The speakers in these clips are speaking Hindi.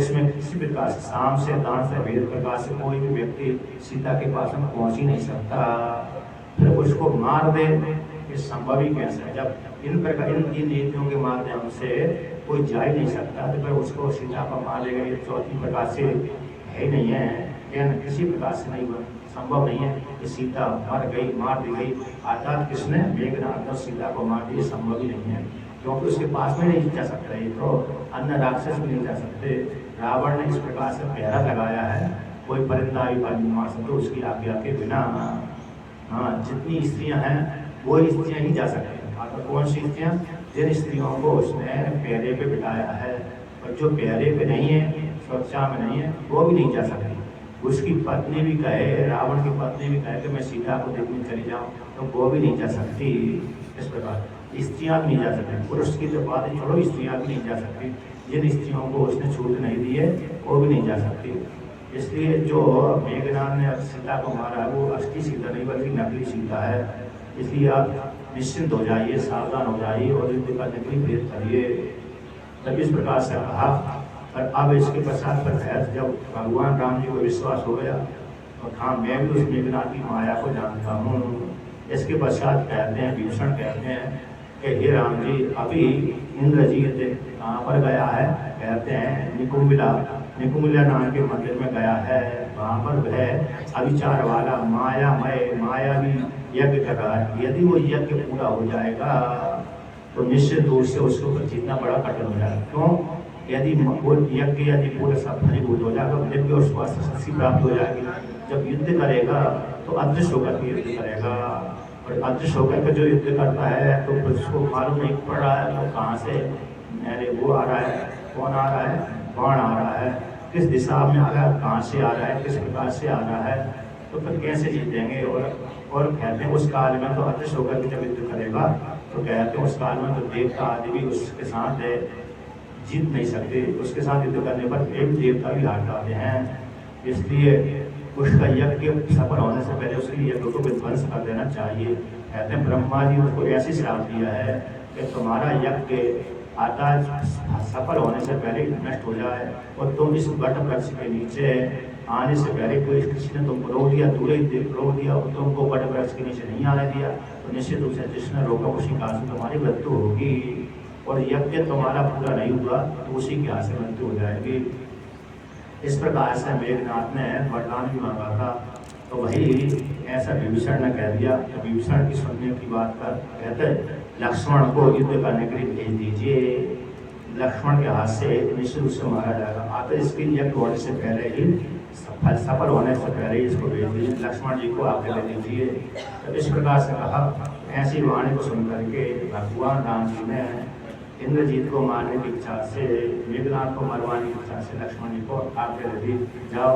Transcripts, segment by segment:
उसमें किसी प्रकार से साम से दान से भेद प्रकार से कोई भी व्यक्ति सीता के पास में पहुंच ही नहीं सकता। फिर उसको मार दे, ये संभव ही कैसे है? जब इन प्रकार इन नीतियों के माध्यम से कोई जा ही नहीं सकता तो फिर उसको सीता को मार देगा, ये चौथी प्रकार से है ही नहीं है, किसी प्रकार से नहीं संभव नहीं है कि सीता मर गई, मार दी गई। अर्थात किसने? मेघनाथ ने सीता को मार दिया, संभव ही नहीं है, क्योंकि उसके पास में नहीं जा सकता। ये तो अन्य राक्षस भी नहीं जा सकते। रावण ने इस प्रकार से पहरा लगाया है, कोई परिंदा भी नहीं मार सकते उसकी आज्ञा के बिना। हाँ, जितनी स्त्रियां हैं वो स्त्रियां ही जा सकती हैं। तो कौन सी स्त्रियां? जिन स्त्रियों को उसने पहरे पे बिठाया है, और जो पहरे पे नहीं है, सुरक्षा में नहीं है, वो भी नहीं जा सकती। उसकी पत्नी भी कहे, रावण की पत्नी भी कहे कि मैं सीता को देखने चली जाऊं, तो वो भी नहीं जा सकती। इस प्रकार स्त्रियां भी नहीं जा सकती। पुरुष की तो बात ही छोड़ो, स्त्रियां भी नहीं जा सकती। जिन स्त्रियों को उसने छूट नहीं दी है वो भी नहीं जा सकती। इसलिए जो मेघनाथ ने सीता को मारा वो असली सीता नहीं बल्कि नकली सीता है। इसलिए आप निश्चिंत हो जाइए, सावधान हो जाइए और युद्ध करने के लिए प्रेरित करिए। तब इस प्रकार से कहा। और अब इसके पश्चात पर है जब भगवान राम जी को विश्वास हो गया और हाँ मैं भी उस मेघनाथ की माया को जानता हूँ। इसके पश्चात कहते हैं, विभीषण कहते हैं कि हे राम जी, अभी इंद्रजीत कहाँ पर गया है? कहते हैं निकुम्बिला नाम के मंदिर में गया है। वहाँ पर वह अविचार वाला मायावी यज्ञ कर रहा है। यदि वो यज्ञ पूरा हो जाएगा तो निश्चित रूप से उसके ऊपर जीतना बड़ा कठिन हो जाएगा। क्यों? यदि वो यज्ञ यदि पूरा सब फलीभूत हो जाएगा, दिव्य और स्वास्थ्य शक्ति प्राप्त हो जाएगी। जब युद्ध करेगा तो अदृश्य होकर के युद्ध करेगा, और अदृश्य होकर के जो युद्ध करता है तो उसको मालूम नहीं पड़ रहा है वो कहाँ से मेरे वो आ रहा है, कौन आ रहा है, बाण आ रहा है, किस दिशा में आ रहा है, कहाँ से आ रहा है, किस प्रकार से आ रहा है, तो फिर कैसे जीतेंगे। और कहते हैं उस काल में तो अदृश्य होकर के जब युद्ध करेगा तो कहते हैं उस काल में तो देवता आदि भी उसके साथ जीत नहीं सकते। उसके साथ युद्ध करने पर एक देवता भी हार जाते हैं। इसलिए उसका यज्ञ सफल होने से पहले उसके यज्ञ को विध्वंस कर देना चाहिए। कहते हैं ब्रह्मा जी उसको ऐसी श्राप दिया है कि तुम्हारा यज्ञ आता सफल होने से पहले नष्ट हो जाए, और तुम इस वट वृक्ष के नीचे आने से पहले कोई किसी ने तुमको रोक दिया, दूर ही रोक दिया और तुमको वट वृक्ष के नीचे नहीं आने दिया, तो निश्चित रूप से जिसने रोका उसी काल से तुम्हारी मृत्यु होगी। और यज्ञ तुम्हारा पूरा नहीं हुआ तो उसी के हाथ से मृत्यु हो जाएगी। इस प्रकार से मेघनाथ ने वरदान भी मांगा था, तो वही ऐसा विभीषण ने कह दिया। तो विभीषण की सुनने की बात कर कहते लक्ष्मण को युद्ध करने के लिए भेज दीजिए, लक्ष्मण के हाथ से निश्चित रूप से मारा जाएगा। आकर इसके यज्ञ होने से पहले ही सफल होने से पहले ही इसको भेज दीजिए, लक्ष्मण जी को आगे दे दीजिए। तो इस प्रकार से कहा। ऐसी वाणी को सुन करके भगवान राम जी ने इंद्रजीत को मारने की इच्छा से, मेघनाथ को मरवाने की इच्छा से लक्ष्मण जी को आगे दे दी, जाओ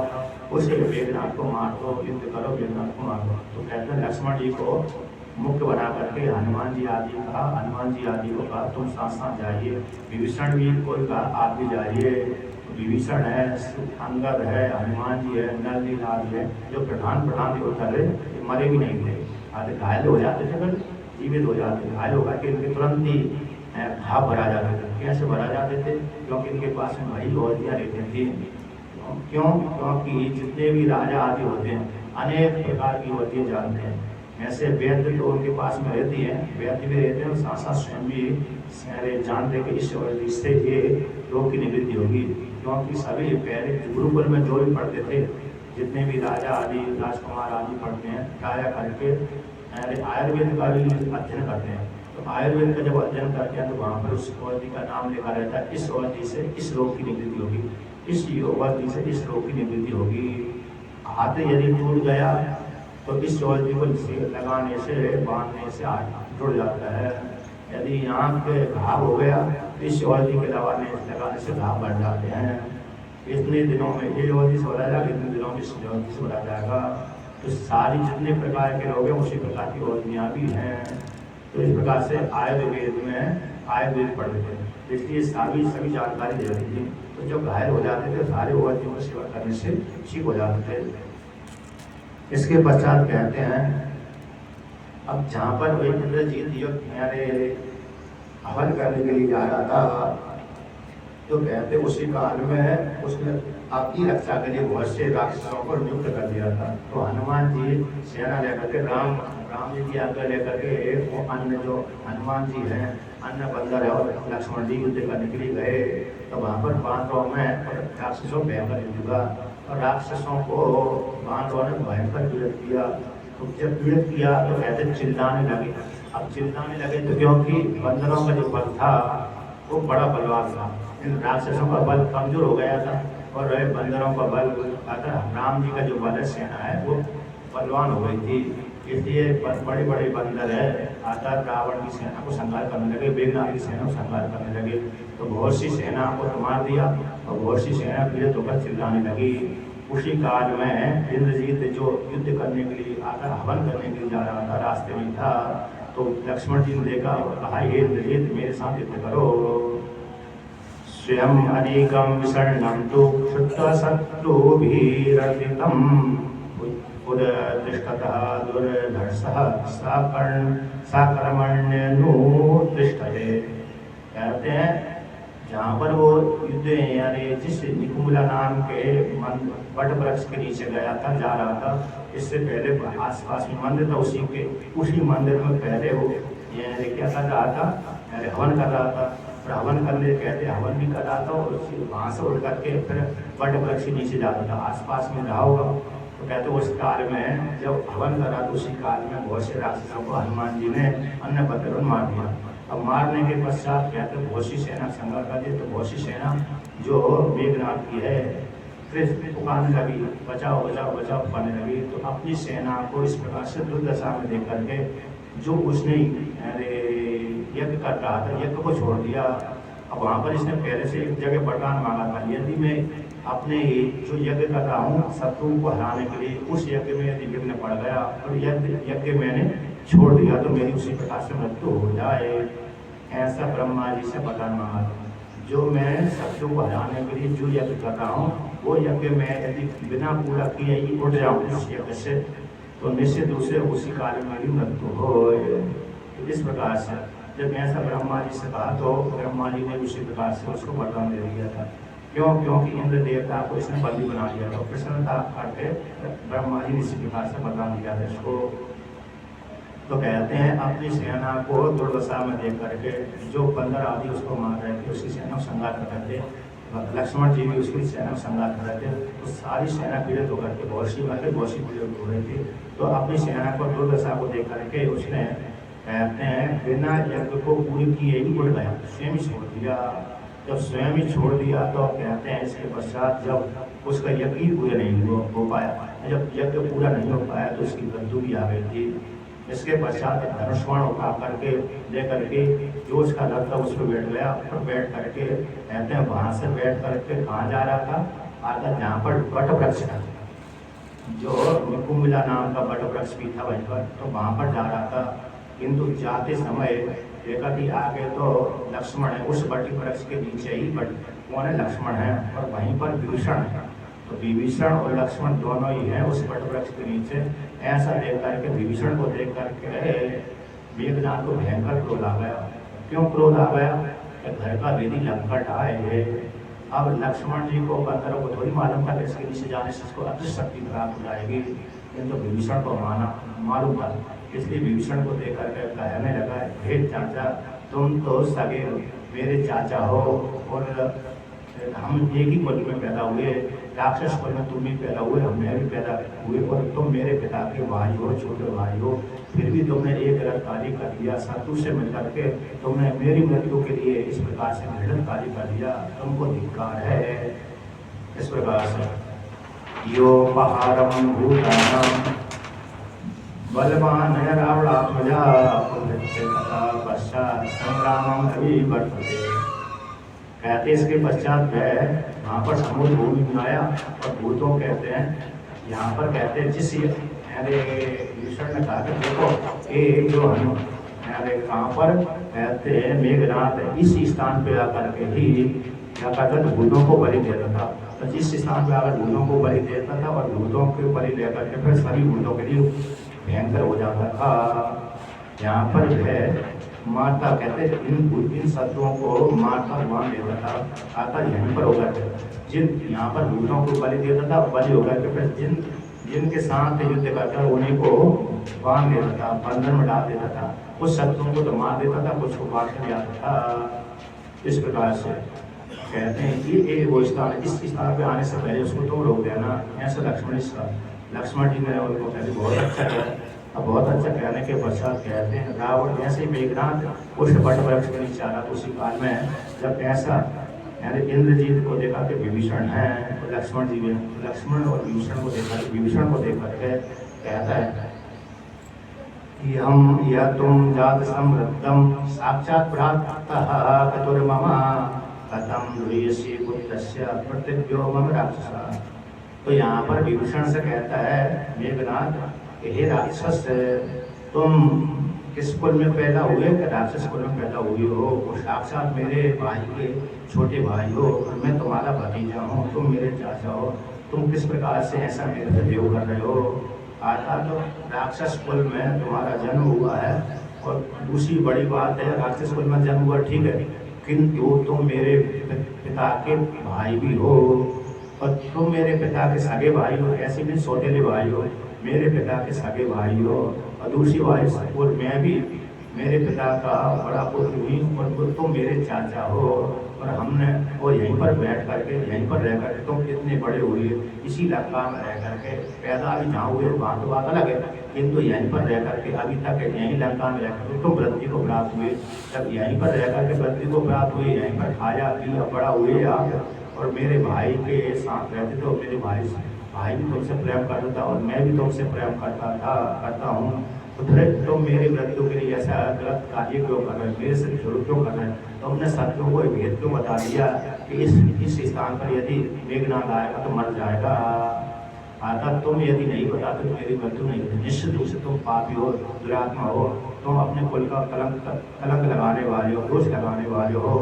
उसे मेघनाथ को मार दो, युद्ध करो, मेघनाथ को मार दो। तो कहते हैं लक्ष्मण जी को मुख्य बना करके हनुमान जी आदि कहा, हनुमान जी आदि को कहा तुम साथ साथ जाइए। विभीषण भी को कहा आप भी जाइए। विभीषण है, अंगद है, हनुमान जी है, नल नीलाद है, जो प्रधान देवता थे मरे भी नहीं थे, आधे घायल हो जाते थे, फिर जीवित हो जाते थे। घायल होकर के इनके तुरंत ही भाव भरा जाते थे। कैसे भरा जाते थे? क्योंकि इनके पास में वही औरतियाँ रहती थी। क्यों? क्योंकि जितने भी राजा आदि होते हैं अनेक प्रकार की औरतियाँ जानते हैं। ऐसे वैद्य तो उनके पास में रहती हैं, वैद्य भी रहते हैं और साथ साथ स्वयं भी जानते कि इससे ये रोग की निवृत्ति होगी। क्योंकि सभी पहले गुरुकुल में जो भी पढ़ते थे, जितने भी राजा आदि राजकुमार आदि पढ़ते हैं, गाया करके आयुर्वेद का भी अध्ययन करते हैं। तो आयुर्वेद का जब अध्ययन करते हैं तो वहाँ पर उस औषधि का नाम लिखा रहता है, इस औषधि से इस रोग की निवृत्ति होगी, इस औषधि से इस रोग की निवृत्ति होगी। हाथ यदि टूट गया तो इस औषधि को लगाने से, बांधने से हाथ जुड़ जाता है। यदि आँख के घाव हो गया तो इस औषधि के लगाने से घाव बढ़ जाते हैं। इतने दिनों में ये औषधि से बढ़ा जाएगा, इतने दिनों में इस औषधि से बढ़ा जाएगा। तो सारी जितने प्रकार के रोग हैं उसी प्रकार की औषधियाँ भी हैं। तो इस प्रकार से आयुर्वेद में आयुर्वेद पढ़ते थे, इसलिए सभी जानकारी दे रही थी। तो जब घायल हो जाते थे सारे औषधियों की सेवा करने से ठीक हो जाते थे। इसके पश्चात कहते हैं अब जहाँ पर वही इंद्रजीत हवन करने के लिए जा रहा था तो कहते उसी काल में उसने अपनी रक्षा के लिए बहुत से राक्षसों को नियुक्त कर दिया था। तो हनुमान जी सेना लेकर के राम जी की आज्ञा लेकर के वो अन्य जो हनुमान जी हैं अन्य बंदर है और लक्ष्मण जी युद्ध करने के लिए गए। तो वहाँ पर बांधवों में राक्षसों भयंकर युद्ध हुआ और राक्षसों को बांधवों ने भयंकर पीड़ित किया। तो जब पीड़ित किया तो कहते चिल्लाने लगे। अब चिल्लाने लगे तो क्योंकि बंदरों का जो बल था वो बड़ा बलवान था, इन राक्षसों का बल कमजोर हो गया था और बंदरों का बल अगर राम जी का जो बल है सेना है वो बलवान हो गई थी। इसलिए बड़े बड़े बंदर है आता रावण की सेना को संहार करने लगे, मेघनाथ की सेना को संहार करने लगे। तो बहुत सी सेना को तो मार दिया और बहुत सी सेना पीड़ित होकर चिल्लाने लगी। उसी काल में इंद्रजीत जो युद्ध करने के लिए आता हवन करने के लिए जा रहा था, रास्ते में था तो लक्ष्मण जी ने देखा और कहा हे इंद्रजीत मेरे साथ युद्ध करो। स्वयं अनेकम विषण्णं तु श्रुत्वा शत्रुभिरर्दितं उदतिष्ठतः दुर्धर्षः साकर्मण्यनुतिष्ठते। कहते हैं जहाँ पर वो युद्ध यानी जिस निकुंभला नाम के वट वृक्ष के नीचे गया था जा रहा था, इससे पहले आसपास में मंदिर था, उसी मंदिर में पहले वो क्या कर रहा था, हवन कर रहा था। और हवन करने कहते हवन भी कर रहा था और वहाँ से उठ करके फिर वट वृक्ष के नीचे जाता था, आसपास में रहा होगा। तो कहते उस काल में जब हवन कर रहा था उसी काल में बहुत से राक्षसों को हनुमान जी ने अन्य बंदरों ने मार दिया। अब मारने के पश्चात कहते बहुत सी सेना संघर्ष कर दी। तो बहुत सी सेना जो मेघनाथ की है फिर पुकारने लगी बचाओ बचाओ बचाओ पुकारने लगी। तो अपनी सेना को इस प्रकार से दुर्दशा में देख करके जो उसने यज्ञ कर रहा था यज्ञ को छोड़ दिया। अब वहाँ पर इसने पहले से एक जगह वरदान मांगा था, यदि मैं अपने जो यज्ञ कर रहा हूँ शत्रुओं को हराने के लिए उस यज्ञ में यदि विघ्न पड़ गया और यज्ञ मैंने छोड़ दिया तो मेरी उसी प्रकार से मृत्यु हो जाए। ऐसा ब्रह्मा जी से वरदान मांगा था, जो मैं शत्रु को हराने के लिए जो यज्ञ कर रहा हूँ वो यज्ञ में यदि बिना पूरा किए ही उठ जाऊँ उस यज्ञ से तो निश्चित रूप से उसी काल में मेरी मृत्यु हो। इस प्रकार से जब ऐसा ब्रह्मा जी से कहा तो ब्रह्मा जी ने उसी प्रकार से उसको वरदान दे दिया था। क्योंकि इंद्र देवता को इसने बंदी बना दिया था, प्रसन्नता करके ब्रह्मा जी ने इसी प्रकार से वरदान दिया था इसको। तो कहते हैं अपनी सेना को दुर्दशा में देख करके जो बंदर आदि उसको मार रहे थे उसकी सेना को संहार कर रहे थे, लक्ष्मण जी भी उसकी सेना को संहार कर रहे थे। तो सारी सेना पीड़ित होकर के बहुत सी पीड़ित हो रही थी। तो अपनी सेना को दुर्दशा को देख करके उसने कहते हैं बिना यज्ञ को पूरी किए ही उड़ गया, स्वयं ही छोड़ दिया। जब स्वयं ही छोड़ दिया तो कहते हैं इसके पश्चात जब उसका यज्ञ ही पूरा नहीं हो पाया, जब यज्ञ पूरा नहीं हो पाया तो उसकी मृत्यु भी आ गई थी। इसके पश्चात धनुष्बाण उठा करके लेकर के जो उसका रथ था उस पर बैठ गया और बैठ करके कहते हैं वहाँ से बैठ करके कहाँ जा रहा था, आगे जहाँ पर वट वृक्ष था, जो निकुंभला नाम का वट वृक्ष भी था वहीं पर, तो वहाँ पर जा रहा था। किंतु जाते समय देखा कि आगे तो लक्ष्मण है, उस वट वृक्ष के नीचे ही कौन है लक्ष्मण है और वहीं पर विभीषण है। तो विभीषण और लक्ष्मण दोनों ही हैं उस वट वृक्ष के नीचे। ऐसा देख करके विभीषण को देख करके मेघनाथ को भयंकर क्रोध आ गया। क्यों क्रोध आ गया? घर का वेदी लंकट आए। अब लक्ष्मण जी को बंदरों को थोड़ी मालूम था कि इसके नीचे जाने से इसको अदृश्य शक्ति प्राप्त हो जाएगी, किंतु विभीषण को मालूम था। इसलिए विभीषण को देख करके कहने लगा हे चाचा तुम तो सगे मेरे चाचा हो और हम एक ही कुल में पैदा हुए, राक्षस कुल में तुम भी पैदा हुए, हम भी पैदा हुए और तुम मेरे पिता के भाई हो, छोटे भाई हो, फिर भी तुमने एक गलत कार्य कर दिया। शत्रु से मिल करके तुमने मेरी मृत्यु के लिए इस प्रकार से गलत कार्य कर दिया, तुमको धिक्कार है। इस प्रकार से यो पहाड़म भूतानां बलवान है रावणात्मजा पश्चात संग्रामम अभिवर्तते। कहते इसके पश्चात वहाँ पर समुद्र भूमि बनाया और भूतों कहते हैं यहाँ पर कहते हैं जिस विभीषण ने कहा कि देखो ये जो हम कहाँ पर कहते हैं मेघनाथ इस स्थान पे आकर के ही क्या कहता था भूतों को बलि देता था। तो जिस स्थान पे आकर भूतों को बलि देता था और भूतों के बलि लेकर के फिर सभी भूतों के लिए भयंकर हो जाता था। यहाँ पर है मारता, कहते इन शत्रुओं को मारता भगवान देता था, आकर यहीं पर होकर जिन यहाँ पर भूतों को बलि देता था, बलि होकर के फिर जिनके साथ युद्ध करता उन्हीं को बांध देता था, बंधन में डाल देता था। कुछ शत्रुओं को तो मार देता था, कुछ को बांध कर जाता था। इस प्रकार से कहते हैं कि ये वो स्थान, इस स्थान पे आने से पहले उसको तुम रोक देना। ऐसा लक्ष्मण जी ने उनको कहते बहुत अच्छा किया। अब बहुत अच्छा कहने के पश्चात कहते हैं रावण जैसे मेघनाथ उस वट वृक्ष के नीचे आ रहा, उसी काल में जब ऐसा यानी इंद्रजीत को देखा कि विभीषण है, तो लक्ष्मण जी ने लक्ष्मण और विभीषण को देखा, विभीषण को देख करके कहता है कि हम यह तुम जात समृद्धम साक्षात प्राप्तः कतुर्ममा कथम दुर्यसी पुत्रस्य प्रतिभ्यो मम राक्षसा। तो यहाँ पर विभीषण से कहता है मेघनाथ, हे राक्षस, तुम किस कुल में पैदा हुए कि राक्षस कुल में पैदा हुई हो? साक्षात मेरे भाई के छोटे भाई हो, मैं तुम्हारा भतीजा हूँ, तुम मेरे चाचा हो, तुम किस प्रकार से ऐसा मेरे से देव कर रहे हो? आता तो राक्षस कुल में तुम्हारा जन्म हुआ है, और दूसरी बड़ी बात है राक्षस कुल में जन्म हुआ ठीक है, किंतु तुम मेरे पिता के भाई भी हो, और तुम मेरे पिता के सगे भाई हो, ऐसे भी सौतेले भाई हो, मेरे पिता के सगे भाई हो। और दूसरी बात, और मैं भी मेरे पिता का बड़ा पुत्र हुई, और तुम मेरे चाचा हो, और हमने वो यहीं पर बैठ करके यहीं पर रह करके तुम इतने बड़े हुए, इसी लंका में रह करके पैदा भी जहाँ हुए वहाँ तो बात अलग है, किंतु यहीं पर रह करके अभी तक यहीं लंका में रह करके तुम वृद्धि को प्राप्त हुए। जब यहीं पर रह करके वृद्धि को प्राप्त हुए, यहीं पर खाया पिया बड़ा हुए आप, और मेरे भाई के साथ रहते थे, और मेरे भाई भी तुमसे प्रेम करता था, और मैं भी तुमसे प्रेम करता हूँ, तो फिर तुम मेरी मृत्यु के लिए ऐसा गलत कार्य क्यों कर रहे हैं, मेरे से जुड़ क्यों कर रहे हैं? तो हमने शत्रु को भेद क्यों बता दिया कि इस स्थान पर यदि मेघनाथ आएगा तो मर जाएगा। आता तुम यदि नहीं बताते तो मेरी मृत्यु नहीं होती। निश्चित रूप से तुम पापी हो, दुरात्मा हो, तुम अपने कुल का कलंक लगाने वाले हो, दोष लगाने वाले हो,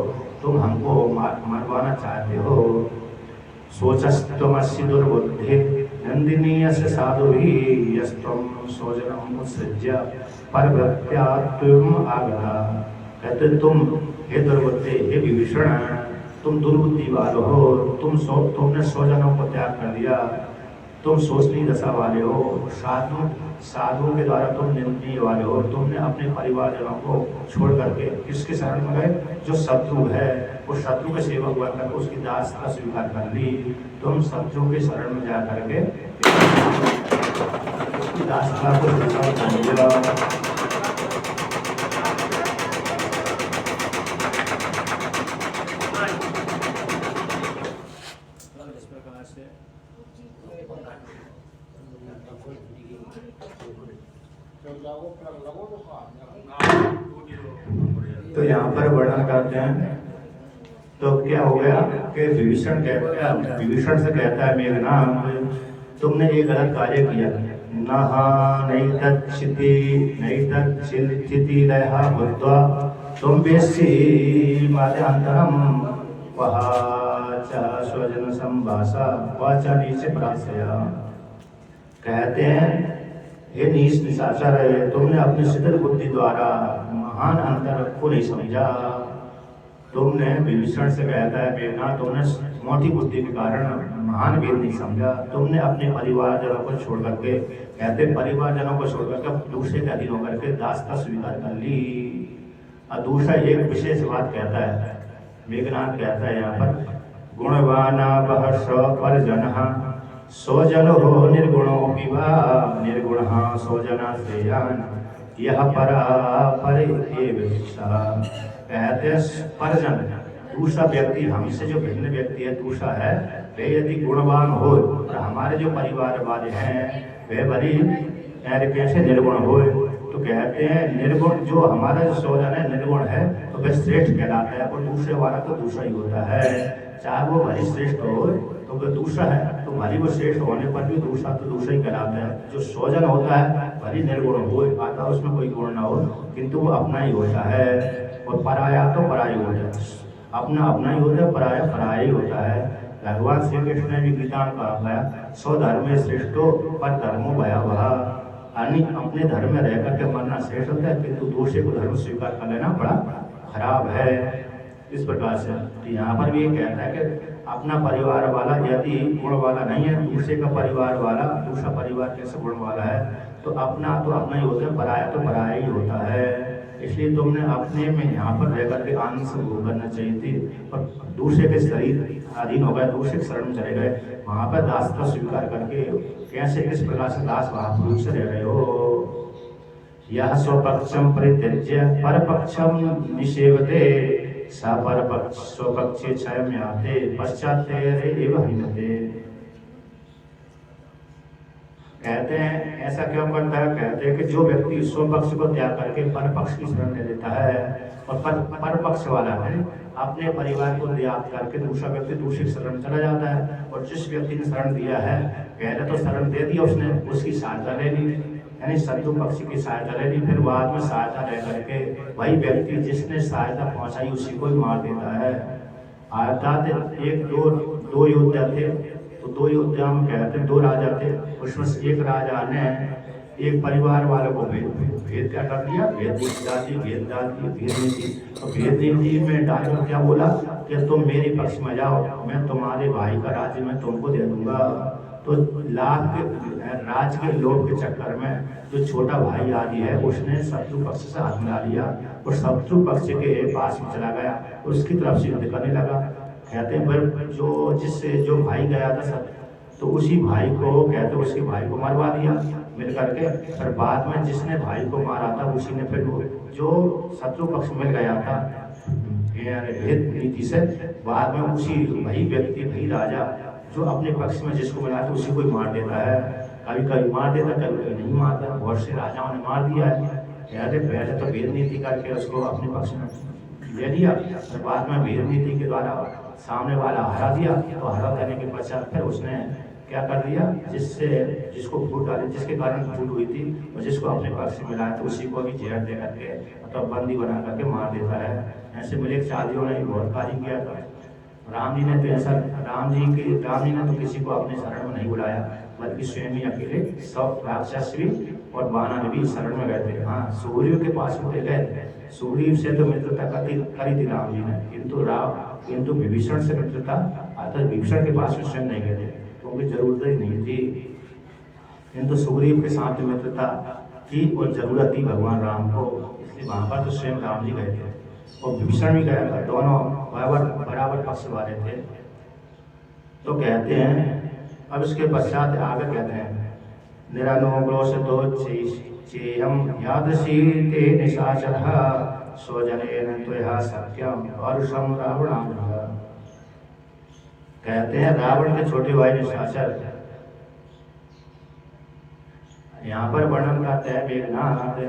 तुम हमको मरवाना चाहते हो। सोचस्तमस्य दुर्बुद्धे नंदिनीयस्य साधुभिः यस्त्वं स्वजनम् उत्सृज्य परभृत्यात्वम् आगता। कहते तुम हे दुर्बुद्धे, हे विभीषण, तुम दुर्बुद्धि वाले हो, तुमने स्वजनों को त्याग कर दिया, तुम शोषणीय दशा वाले हो, साधुओं के द्वारा तुम निंदनीय वाले हो, तुमने अपने परिवारजनों को छोड़ करके किसके शरण में गए? जो शत्रु है, उस शत्रु के सेवक हुआ करके उसकी दासता स्वीकार कर ली। तुम शत्रु के शरण में जा करके उसकी दासता को स्वीकार कर लिया। तो यहाँ पर वर्णन करते हैं, तो क्या हो गया कि विभीषण से कहता है मेघनाथ, तुमने ये गलत कार्य किया। नहीं तत्चिति लयहा भूत्वा तुम बेसी माध्यांतरम वहाच स्वजन संभाषा वाचा नीचे प्रार्थया। कहते हैं हे नीच निशाचर, तुमने अपनी शिथिल बुद्धि द्वारा महान अंतर को नहीं समझा। तुमने विभीषण से कहता है मेघनाथ, तुमने मोटी बुद्धि के कारण महान भेद नहीं समझा। तुमने अपने परिवारजनों को छोड़ करके, कहते परिवारजनों को छोड़ करके दूसरे के अधीन होकर के दासता स्वीकार कर ली। और दूसरा एक विशेष बात कहता है मेघनाथ, कहता है यहाँ पर गुणवाना बह स्वपरजनः स्वजन हो निर्गुणो विवा निर्गुण स्वजना श्रेयान यह परा परे कहते परजन, दूसरा व्यक्ति हमसे जो भिन्न व्यक्ति है दूसरा है, वे यदि गुणवान हो और हमारे जो परिवार वाले हैं वे बड़ी कैसे निर्गुण हो, तो कहते हैं निर्गुण जो हमारा जो स्वजन है निर्गुण है तो वह श्रेष्ठ कहलाता है, और दूसरे वाला तो दूसरा ही होता है। चाहे वो भली श्रेष्ठ हो तो वह दूसरा है, तो भली वो श्रेष्ठ होने पर भी दूसरा तो दूसरा ही कहलाता है। जो स्वजन होता है भली निर्गुण हो, आता उसमें कोई गुण ना हो, किंतु वो अपना ही होता है, और पराया तो पराई होता है। अपना अपना ही होता है, पराया पराया ही होता है। भगवान श्री कृष्ण ने भी गीता में कहा है स्वधर्म श्रेष्ठो पर धर्मो भयावह। अपने धर्म में रह करके मरना श्रेष्ठ होता है, किंतु दूसरे को धर्म स्वीकार कर लेना बड़ा खराब है। इस प्रकार से तो यहाँ पर भी ये कहता है कि अपना परिवार वाला यदि गुण वाला नहीं है, दूसरे का परिवार वाला, दूसरा परिवार कैसे गुण वाला है, तो अपना ही होता है, पराया तो पराया ही होता है। इसलिए तुमने अपने में यहाँ पर रह करके आनंद से भोग करना चाहिए थी, और दूसरे के शरीर अधीन हो गए, दूसरे के शरण में चले गए, वहाँ पर दासता स्वीकार करके कैसे किस प्रकार से दास भाव रूप से रह रहे हो। यह स्वपक्षम परित्यज्य परपक्षम निषेवते सा परपक्ष स्वपक्षे क्षयं याते पश्चात्तेरेव हन्यते। कहते हैं ऐसा क्यों करता है, कहते हैं कि जो व्यक्ति स्वपक्ष को त्याग करके परपक्ष की शरण ले लेता है, और परपक्ष वाला है अपने परिवार को त्याग करके दूसरा व्यक्ति दूसरी शरण चला जाता है, और जिस व्यक्ति ने शरण दिया है, पहले तो शरण दे दिया उसने, उसकी सहायता ले ली, यानी शत्रु पक्ष की सहायता ले ली, फिर बाद में सहायता ले करके वही व्यक्ति जिसने सहायता पहुंचाई उसी को ही मार देता है। अर्थात एक दो योद्धा थे, तो दो योद्धा में कहते दो राजा थे, उसमें से एक राजा ने एक परिवार वालों को भेद क्या कर दिया, भेद नीति। तो भेद नीति में डायलॉग क्या बोला कि तुम मेरे पक्ष में जाओ, मैं तुम्हारे भाई का राज्य में तुमको दे दूंगा। तो लाभ के राज के लोभ के चक्कर में जो छोटा भाई आदि है उसने शत्रु पक्ष से हाथ मिला लिया, और शत्रु पक्ष के पास में चला गया, उसकी तरफ से युद्ध करने लगा। कहते हैं पर जिससे जो भाई गया था सब, तो उसी भाई को कहते उसके भाई को मरवा दिया मिल करके। पर बाद में जिसने भाई को मारा था उसी ने फिर जो शत्रु पक्ष मिल गया था भेद नीति से, बाद में उसी वही व्यक्ति वही राजा जो अपने पक्ष में जिसको मिला था उसी को ही मार देता है। कभी कभी मार देता, कभी नहीं मारता, बहुत से राजाओं ने मार दिया है। कहते पहले तो भेद नीति करके उसको अपने पक्ष में ले लिया, और बाद में भेद नीति के द्वारा सामने वाला हरा दिया। तो हरा करने के पश्चात फिर उसने क्या कर दिया, जिसको फूट डाली, जिसके कारण फूट हुई थी, और जिसको अपने पक्ष में मिला है तो उसी को भी जहर दे करके मतलब बंदी बना करके मार देता है। ऐसे मिले चादियों ने बहुत कार्य किया था। राम जी ने तो ऐसा राम जी ने तो किसी को अपने शरण में नहीं बुलाया, बल्कि स्वयं ही अकेले सब राक्षस भी और वानर भी शरण में गए थे। हाँ, सूर्य के पास में गए थे, सूर्य से तो मित्रता करी थी राम जी ने, किंतु विभीषण से मित्रता अर्थात विभीषण के पास में स्वयं नहीं गए थे, क्योंकि जरूरत ही नहीं थी। किंतु सुग्रीव के साथ मित्रता की और जरूरत थी भगवान राम को, इसलिए वहां पर तो स्वयं राम जी गए थे और विभीषण भी गया था, दोनों बराबर पक्ष वाले थे। तो कहते हैं अब इसके पश्चात आगे कहते हैं निरनुग्रोषतो चेयम यादसी ते निशाचरः स्वजनेन त्वया सत्यम परुषम रावणाय। कहते हैं रावण के छोटे भाई निशाचर, यहाँ पर वर्णन करते हैं मेघनाथ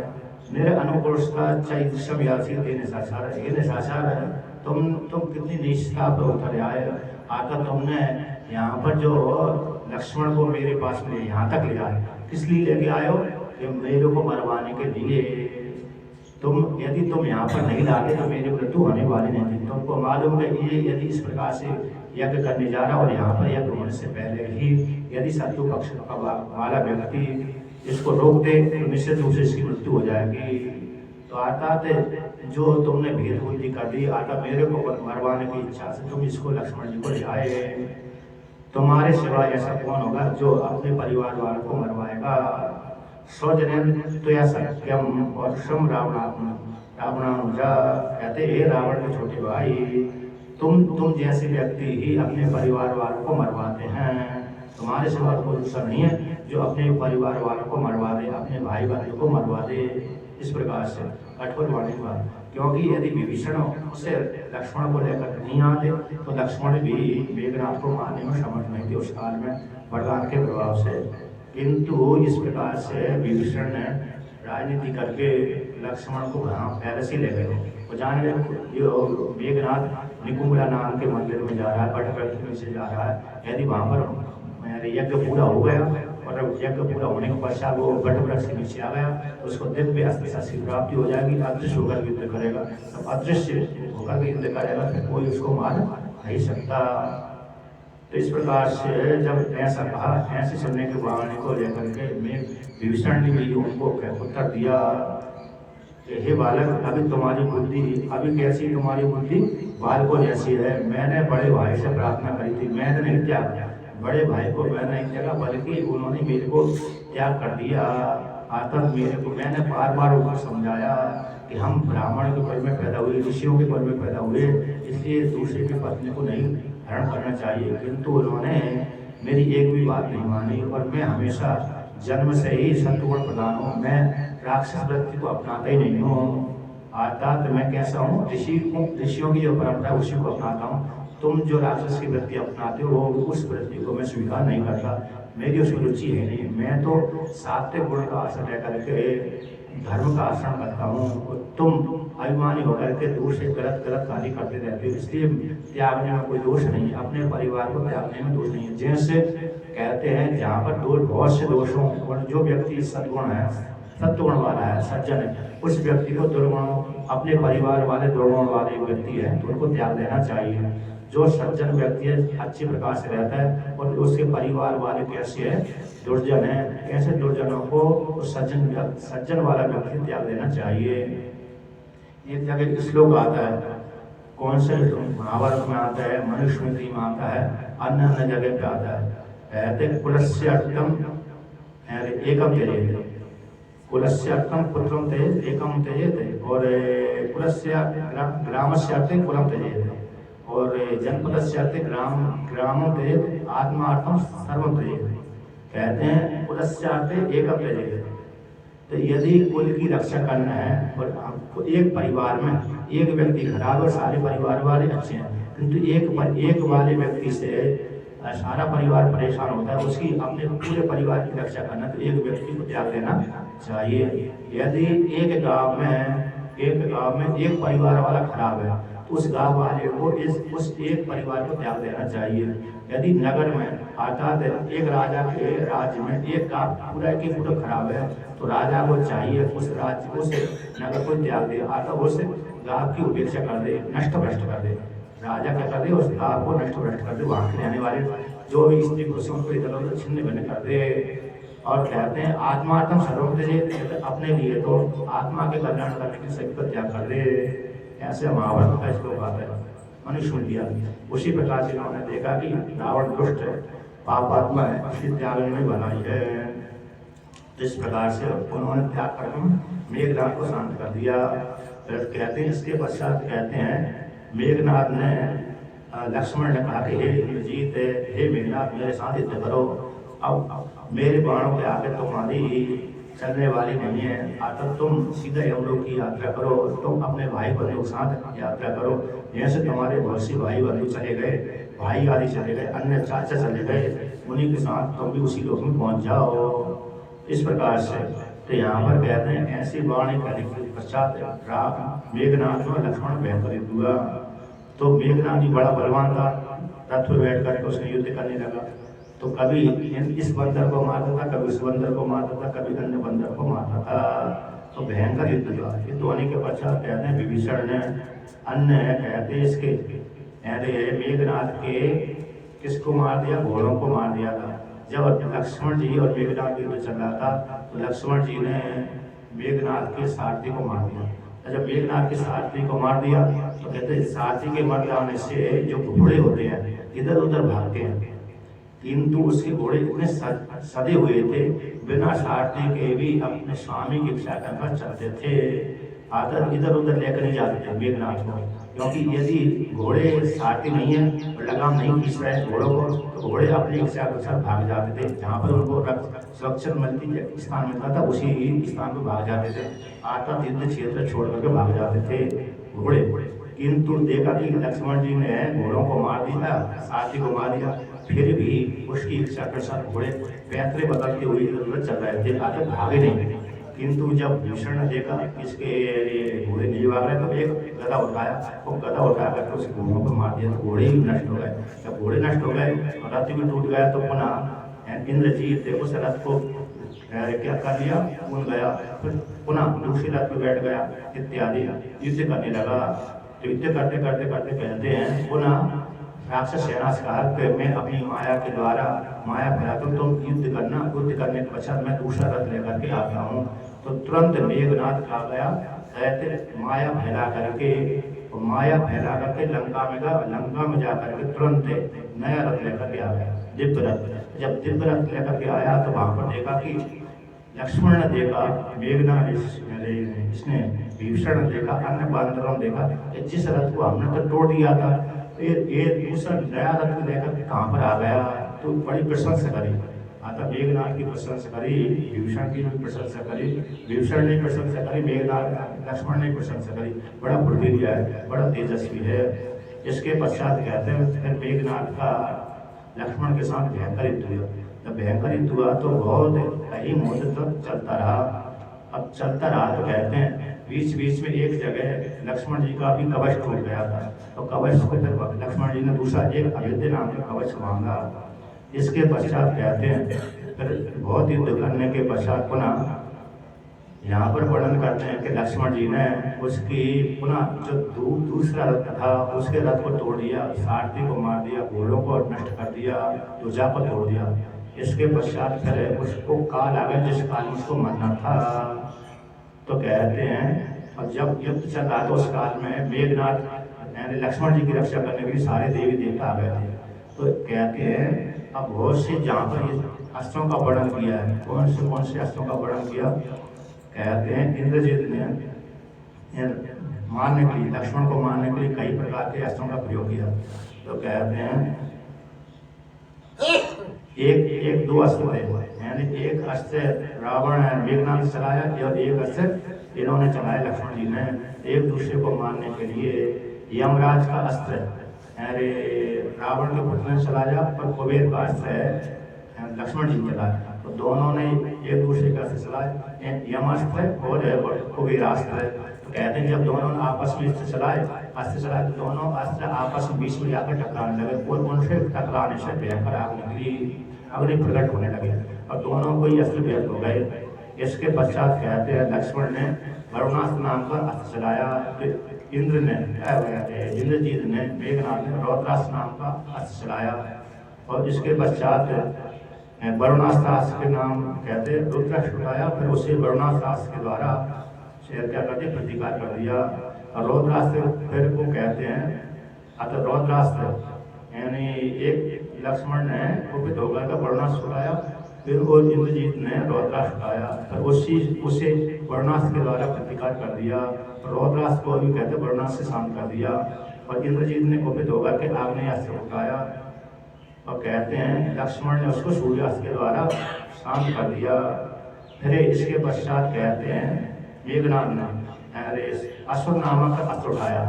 निरनुग्रोषता चैदशम यासी ते निशाचर। ये निशाचर है, तुम कितनी निष्ठा पर उतर आए, आकर तुमने यहाँ पर जो लक्ष्मण को मेरे पास में यहाँ तक ले आए, किस लिए लेके आए हो, कि मेरे को मरवाने के लिए। यदि तुम यहाँ पर नहीं लाते तो मेरी मृत्यु होने वाली नहीं थी। तुमको मालूम है ये यदि इस प्रकार से यज्ञ करने जा रहा और यहाँ पर यज्ञ होने से पहले ही यदि शत्रु पक्ष वाला व्यक्ति इसको रोक दे तो निश्चित रूप से इसकी मृत्यु हो जाएगी। तो अर्थात जो तुमने भेद बुद्धि कर दी, अर्थात मेरे को मरवाने की इच्छा से तुम इसको लक्ष्मण जी को ले आए। तुम्हारे सिवा ऐसा कौन होगा जो अपने परिवार वालों को मरवाएगा। स्वजन तो या सत्यम और सम रावणानुजा। कहते हे रावण के छोटे भाई, तुम जैसे व्यक्ति ही अपने परिवार वालों को मरवाते हैं, तुम्हारे सिवा कोई दूसरा नहीं है जो अपने परिवार वालों को मरवा दे, अपने भाई बहनों को मरवा दे। इस प्रकार से कठोर वाणी का, क्योंकि यदि विभीषण उसे लक्ष्मण को लेकर नहीं आते तो लक्ष्मण भी मेघनाथ को मारने में समर्थ नहीं थे उस काल में वरदान के प्रभाव से। किंतु इस प्रकार से विभीषण ने राजनीति करके लक्ष्मण को पहले से ले गए। तो जाने जो मेघनाथ निकुंभला नाम के मंदिर में जा रहा है, बट से जा रहा है, यदि वहाँ पर यज्ञ पूरा हो गया और यज्ञ पूरा होने के पश्चात वो बट वृक्ष के नीचे आ गया तो उसको दिव्य अस्त्र शक्ति प्राप्ति हो जाएगी, अदृश्य होकर युद्ध करेगा। तो अदृश्य होकर युद्ध करेगा फिर कोई उसको मार नहीं सकता। तो इस प्रकार से जब ऐसा कहा, ऐसे सुनने के वाणी को लेकर के मैं विभीषण ने भी उनको उत्तर दिया कि हे बालक, अभी तुम्हारी बुद्धि अभी कैसी, तुम्हारी बुद्धि बालकों जैसी है। मैंने बड़े भाई से प्रार्थना करी थी, मैंने नहीं त्यागा बड़े भाई को, मैंने नहीं त्यागा, बल्कि उन्होंने मेरे को त्याग कर दिया। अर्थात मेरे को मैंने बार बार उनको समझाया कि हम ब्राह्मण के कुल में पैदा हुए, ऋषियों के कुल में पैदा हुए, इसलिए दूसरे की पत्नी को नहीं हरण करना चाहिए, किंतु उन्होंने मेरी एक भी बात नहीं मानी। और मैं हमेशा जन्म से ही सत्वगुण प्रधान हूँ, मैं राक्षस वृत्ति को अपनाता ही नहीं हूँ। अर्थात मैं कैसा हूँ, ऋषियों की जो परंपरा है उसी को अपनाता हूँ। तुम जो राक्षस की वृत्ति अपनाते हो उस वृत्ति को मैं स्वीकार नहीं करता, मेरी उसकी रुचि है नहीं। मैं तो सात्विक गुण का आश्रय लेकर के धर्म का आचरण करता हूँ। तुम अभिमानी होकर के दूसरे गलत गलत कार्य करते रहते हो, इसलिए त्यागने में कोई दोष नहीं है, अपने परिवार को त्यागने में दोष नहीं है। जैसे कहते हैं जहाँ पर बहुत से दोष हों, और जो व्यक्ति सद्गुण है, सत्वगुण वाला है, सज्जन है, उस व्यक्ति को दुर्गुण, अपने परिवार वाले दुर्गुण वाले व्यक्ति है तो उनको त्याग देना चाहिए। जो सज्जन व्यक्ति है अच्छे प्रकार से रहता है, और उसके परिवार वाले कैसे है, दुर्जन है, ऐसे दुर्जनों को सज्जन वाला व्यक्ति त्याग देना चाहिए। एक जगह श्लोक आता है, कौन से महाभारत में आता है, मनुस्मृति में आता है, अन्य अन्य जगह पे आता है। कहते कुलस्य अर्थम एकम त्यजेत, कुलस्य अर्थम पुत्रम त्यजेत एकम त्यजेत, और कुलस्य ग्रामस्य अर्थम कुलम त्यजेत, और जनपदस्य अर्थे ग्रामम त्यजेत, आत्मार्थम सर्वम त्यजेत। कहते हैं कुलस्य अर्थे एकम त्यजेत, तो यदि कुल की रक्षा करना है और आपको एक परिवार में एक व्यक्ति खराब और सारे परिवार वाले अच्छे हैं, किंतु एक वाले व्यक्ति से सारा परिवार परेशान होता है, उसकी अपने पूरे परिवार की रक्षा करना, तो एक व्यक्ति को त्याग देना चाहिए। यदि एक गांव में एक परिवार वाला खराब है तो उस गांव वाले को उस एक परिवार को त्याग देना चाहिए। यदि नगर में अर्थात एक राजा के राज्य में एक गांव पूरा की पूरा खराब है तो राजा को चाहिए उस राज्य उस नगर को त्याग दे, अर्थात उस गांव की उपेक्षा कर दे, नष्ट भ्रष्ट कर दे। राजा क्या कर दे, उस गांव को नष्ट भ्रष्ट कर दे, वहाँ के रहने वाले जो भी स्त्री पुरुषों को इधर उधर छिन्न भिन्न कर दे। और कहते हैं आत्मार्थम सर्वम त्यजेत, अपने लिए तो आत्मा के कल्याण करने के सभी को त्याग कर दे। ऐसे महाभारत का श्लोक आता है, मनुस्मृति। उसी प्रकार से उन्होंने देखा कि रावण दुष्ट है, पापात्मा है, इसलिए त्याग नहीं बनाई है। तो इस प्रकार से उन्होंने त्याग करके मेघनाथ को शांत कर दिया। फिर कहते हैं इसके पश्चात कहते हैं मेघनाथ ने लक्ष्मण ने कहा कि हे इंद्रजीत, हे मेघनाथ, मेरे साथ युद्ध करो। अब मेरे बाणों के आगे तुम्हारी चलने वाली नहीं है, अतः तुम सीधा यमलोक की यात्रा करो, तुम अपने भाई बंधु के साथ यात्रा करो। जैसे तुम्हारे बहुत सी भाई बंधु चले गए, भाई आदि चले गए, अन्य चाचा चले गए, उन्हीं के साथ तुम भी उसी लोक में पहुंच जाओ। इस प्रकार से तो यहाँ पर कहते हैं ऐसी वाणी करने के पश्चात मेघनाथ में लक्ष्मण बेहतर हुआ। तो मेघनाथ जी बड़ा बलवान था, रथ पर बैठ करके उसने युद्ध करने लगा। तो कभी इस बंदर को मारता था, कभी उस बंदर को मारता था, कभी अन्य बंदर को मारता था। तो भयंकर युद्ध हुआ। युद्ध होने के पश्चात कहते हैं विभीषण ने अन्य कहते इसके मेघनाथ के किसको मार दिया, घोड़ों को मार दिया था। जब लक्ष्मण जी और मेघनाथ युद्ध चल रहा था तो लक्ष्मण जी ने मेघनाथ के सारथी को मार दिया। जब मेघनाथ के सारथी को मार दिया तो कहते हैं सारथी के मर जाने से जो घोड़े होते हैं इधर उधर भागते हैं, किंतु उसके घोड़े इतने सदे हुए थे, बिना सारथी के भी अपने स्वामी की इच्छा कर चलते थे। आदर इधर उधर लेकर नहीं जाते थे मेघनाथ को, क्योंकि यदि घोड़े सारथी नहीं है और लगाम नहीं खींच रहे घोड़ों को तो घोड़े अपनी इच्छा अनुसार भाग जाते थे। जहाँ पर उनको सुरक्षित मिलती स्थान मिलता था उसी स्थान पर भाग जाते थे, अर्थात युद्ध क्षेत्र छोड़ करके भाग जाते थे घोड़े। किंतु देखा कि लक्ष्मण जी ने घोड़ों को मार दिया, सारथी को मार दिया, फिर भी उसकी इच्छा के साथ घोड़े पैतरे बदलते हुए इधर उधर चल रहे थे, आगे भागे नहीं। किंतु जब भीषण ने देखा इसके घोड़े नहीं भाग रहे तो एक गदा उठाया, वो गदा उठा करके उस घोड़ों को मार दिया तो घोड़े ही नष्ट हो गए। जब घोड़े नष्ट हो गए और रथ भी टूट गया तो पुनः इंद्रजीत उस रथ को क्या कर लिया, उन गया, फिर पुनः दूसरे रथ पर बैठ गया इत्यादि युद्ध करने लगा। तो युद्ध करते करते करते कहते हैं पुनः राक्षस सेना से कहा कि मैं अपनी माया के द्वारा माया फैलाता हूँ, तुम युद्ध करना, युद्ध करने के पश्चात मैं दूसरा रथ लेकर के आता हूँ। तो तुरंत मेघनाथ आ गया, माया फैला करके लंका में गया, लंका में जा करके तुरंत नया रथ लेकर के आ गया, दिव्य रथ। जब दिव्य रथ लेकर के आया तो वहां पर देखा कि लक्ष्मण ने देखा, मेघनाथ इसने विभीषण ने देखा, अन्य बांधवों ने देखा, जिस रथ को हमने तो तोड़ दिया था, ये दूसरा नया रथ लेकर कहाँ पर आ गया। तो बड़ी प्रशंसा करी, आता मेघनाथ की प्रशंसा करी, विभीषण की भी प्रशंसा करी, विभीषण ने प्रशंसा करी, मेघनाथ लक्ष्मण ने प्रशंसा करी, बड़ा फुर्तीला है, बड़ा तेजस्वी है। इसके पश्चात कहते हैं फिर मेघनाथ का लक्ष्मण के साथ भयंकर युद्ध हुआ। जब भयंकर युद्ध हुआ तो बहुत कई मुहूर्त तक चलता रहा। अब चलता रहा तो कहते हैं बीच बीच में एक जगह लक्ष्मण जी का भी कवच टूट गया था, तो कवच को फिर लक्ष्मण जी ने दूसरा एक अयोध्या नाम का कवच मांगा। इसके पश्चात कहते हैं फिर बहुत युद्ध करने के पश्चात पुनः यहाँ पर वर्णन करते हैं कि लक्ष्मण जी ने उसकी पुनः जो दूसरा रथ था उसके रथ को तोड़ दिया, सारथी को मार दिया, घोड़ों को नष्ट कर दिया, ध्वजा को तोड़ दिया। इसके पश्चात फिर उसको काल आ गया जिस काल में उसको मरना था। तो कहते हैं और जब युद्ध चल रहा था उस काल में मेघनाथ यानी लक्ष्मण जी की रक्षा करने के लिए सारे देवी देवता आ गए थे। तो कहते हैं अब बहुत से जहाँ पर ये अस्त्रों का वर्णन किया है, कौन से अस्त्रों का वर्णन किया, कहते हैं इंद्रजीत ने मारने के लिए, लक्ष्मण को मारने के लिए कई प्रकार के अस्त्रों का प्रयोग किया। तो कहते हैं एक दो अस्त्र थे, यानी एक अस्त्र रावण मेघनाथ चलाया और एक अस्त्र इन्होंने चलाया लक्ष्मण जी ने एक दूसरे को मारने के लिए। यमराज का अस्त्र यानी रावण के पुत्र ने चलाया और कुबेर का अस्त्र लक्ष्मण जी चलाया। तो दोनों ने एक दूसरे का अस्त्र चलाया, यमास्त्र और कुबेरास्त्र। तो कहते हैं जब दोनों ने आपस में अस्त्र चलाए तो दोनों अस्त्र आपस में बीच में जाकर टकराने लगे और उनसे टकराने से भयंकर आग निकली, अग्नि प्रकट होने लगे और दोनों को ही अस्त्र व्यर्थ हो गए। इसके पश्चात कहते हैं लक्ष्मण ने वरुणास्त्र नाम का अस्त्र चलाया, इंद्रजीत ने मेघनाथ ने रौद्रास्त्र नाम का अस्त्र चलाया। और इसके पश्चात वरुणास्त्र के नाम कहते रुद्रास्त्र उठाया, फिर उसे वरुणास्त्र के द्वारा क्या करते प्रतिकार कर दिया। और रौद्रास्त्र फिर को कहते हैं अतः रौद्रास्त्र यानी एक लक्ष्मण ने कुपित होकर का वरुणास्त्र उठाया, फिर वो इंद्रजीत ने रौद्रास्त्र उठाया, फिर उसे वरुणास्त्र के द्वारा प्रतिकार कर दिया। रौद्रास्त्र को भी कहते वरुणास्त्र से शांत कर दिया। और इंद्रजीत ने कुपित होकर के आग्नेयास्त्र उठाया और कहते हैं लक्ष्मण ने उसको सूर्यास्त्र के द्वारा शांत कर दिया। फिर इसके पश्चात कहते हैं मेघनाथ ने असुर नामक का अस्त्र उठाया,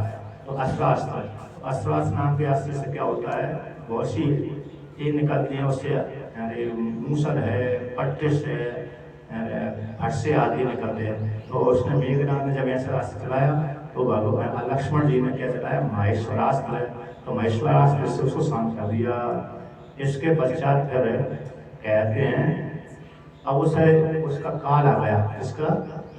तो अस्त्रास्त्र नाम के अस्त्र से क्या होता है, बहुत सी ये निकलती हैं उससे, मूसल है, पट्टिस है, हर्षे आदि निकलते हैं। तो उसने मेघनाथ ने जब ऐसा अस्त्र चलाया तो भगवान लक्ष्मण जी ने क्या चलाया, महेश्वरास्त्र। तो महेश्वरास्त्र से उसको शांत कर दिया। इसके पश्चात फिर कहते हैं अब उसका काल आ गया, इसका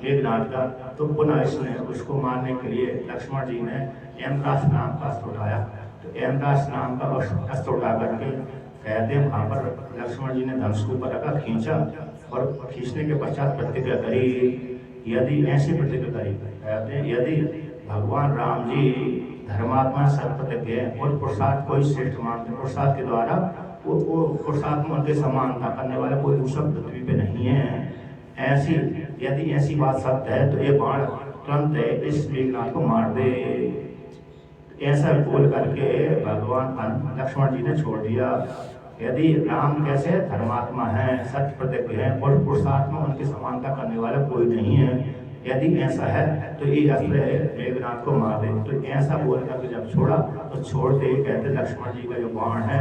मेघनाथ का। तो पुनः इसने उसको मारने के लिए लक्ष्मण जी ने यमराज नाम का अस्त्र उठाया। तो यमराज नाम का अस्त्र उठा करके कहते हैं वहाँ पर लक्ष्मण जी ने धनुष को ऊपर रखा, खींचा और खींचने के पश्चात प्रतिक्रिया करी। यदि ऐसी प्रतिक्रिया करी, कहते हैं यदि भगवान राम जी धर्मात्मा सत्प्रतिज्ञ और पुरुषार्थ को ही श्रेष्ठ मानते, पुरुषार्थ के द्वारा वो पुरुषार्थ में उनके समानता करने वाला कोई दूसरा पृथ्वी पे नहीं है, यदि ऐसी बात सत्य है तो ये बाण तुरंत इस मेघनाथ को मार दे। ऐसा बोल करके भगवान लक्ष्मण जी ने छोड़ दिया। यदि राम कैसे धर्मात्मा है, सत्य प्रतिज्ञ है और पुरुषार्थ में उनकी समानता करने वाला कोई नहीं है, यदि ऐसा है तो ये अस्त्र मेघनाथ को मार दे। तो ऐसा बोल करके जब छोड़ा तो छोड़ते कहते लक्ष्मण जी का जो बाण है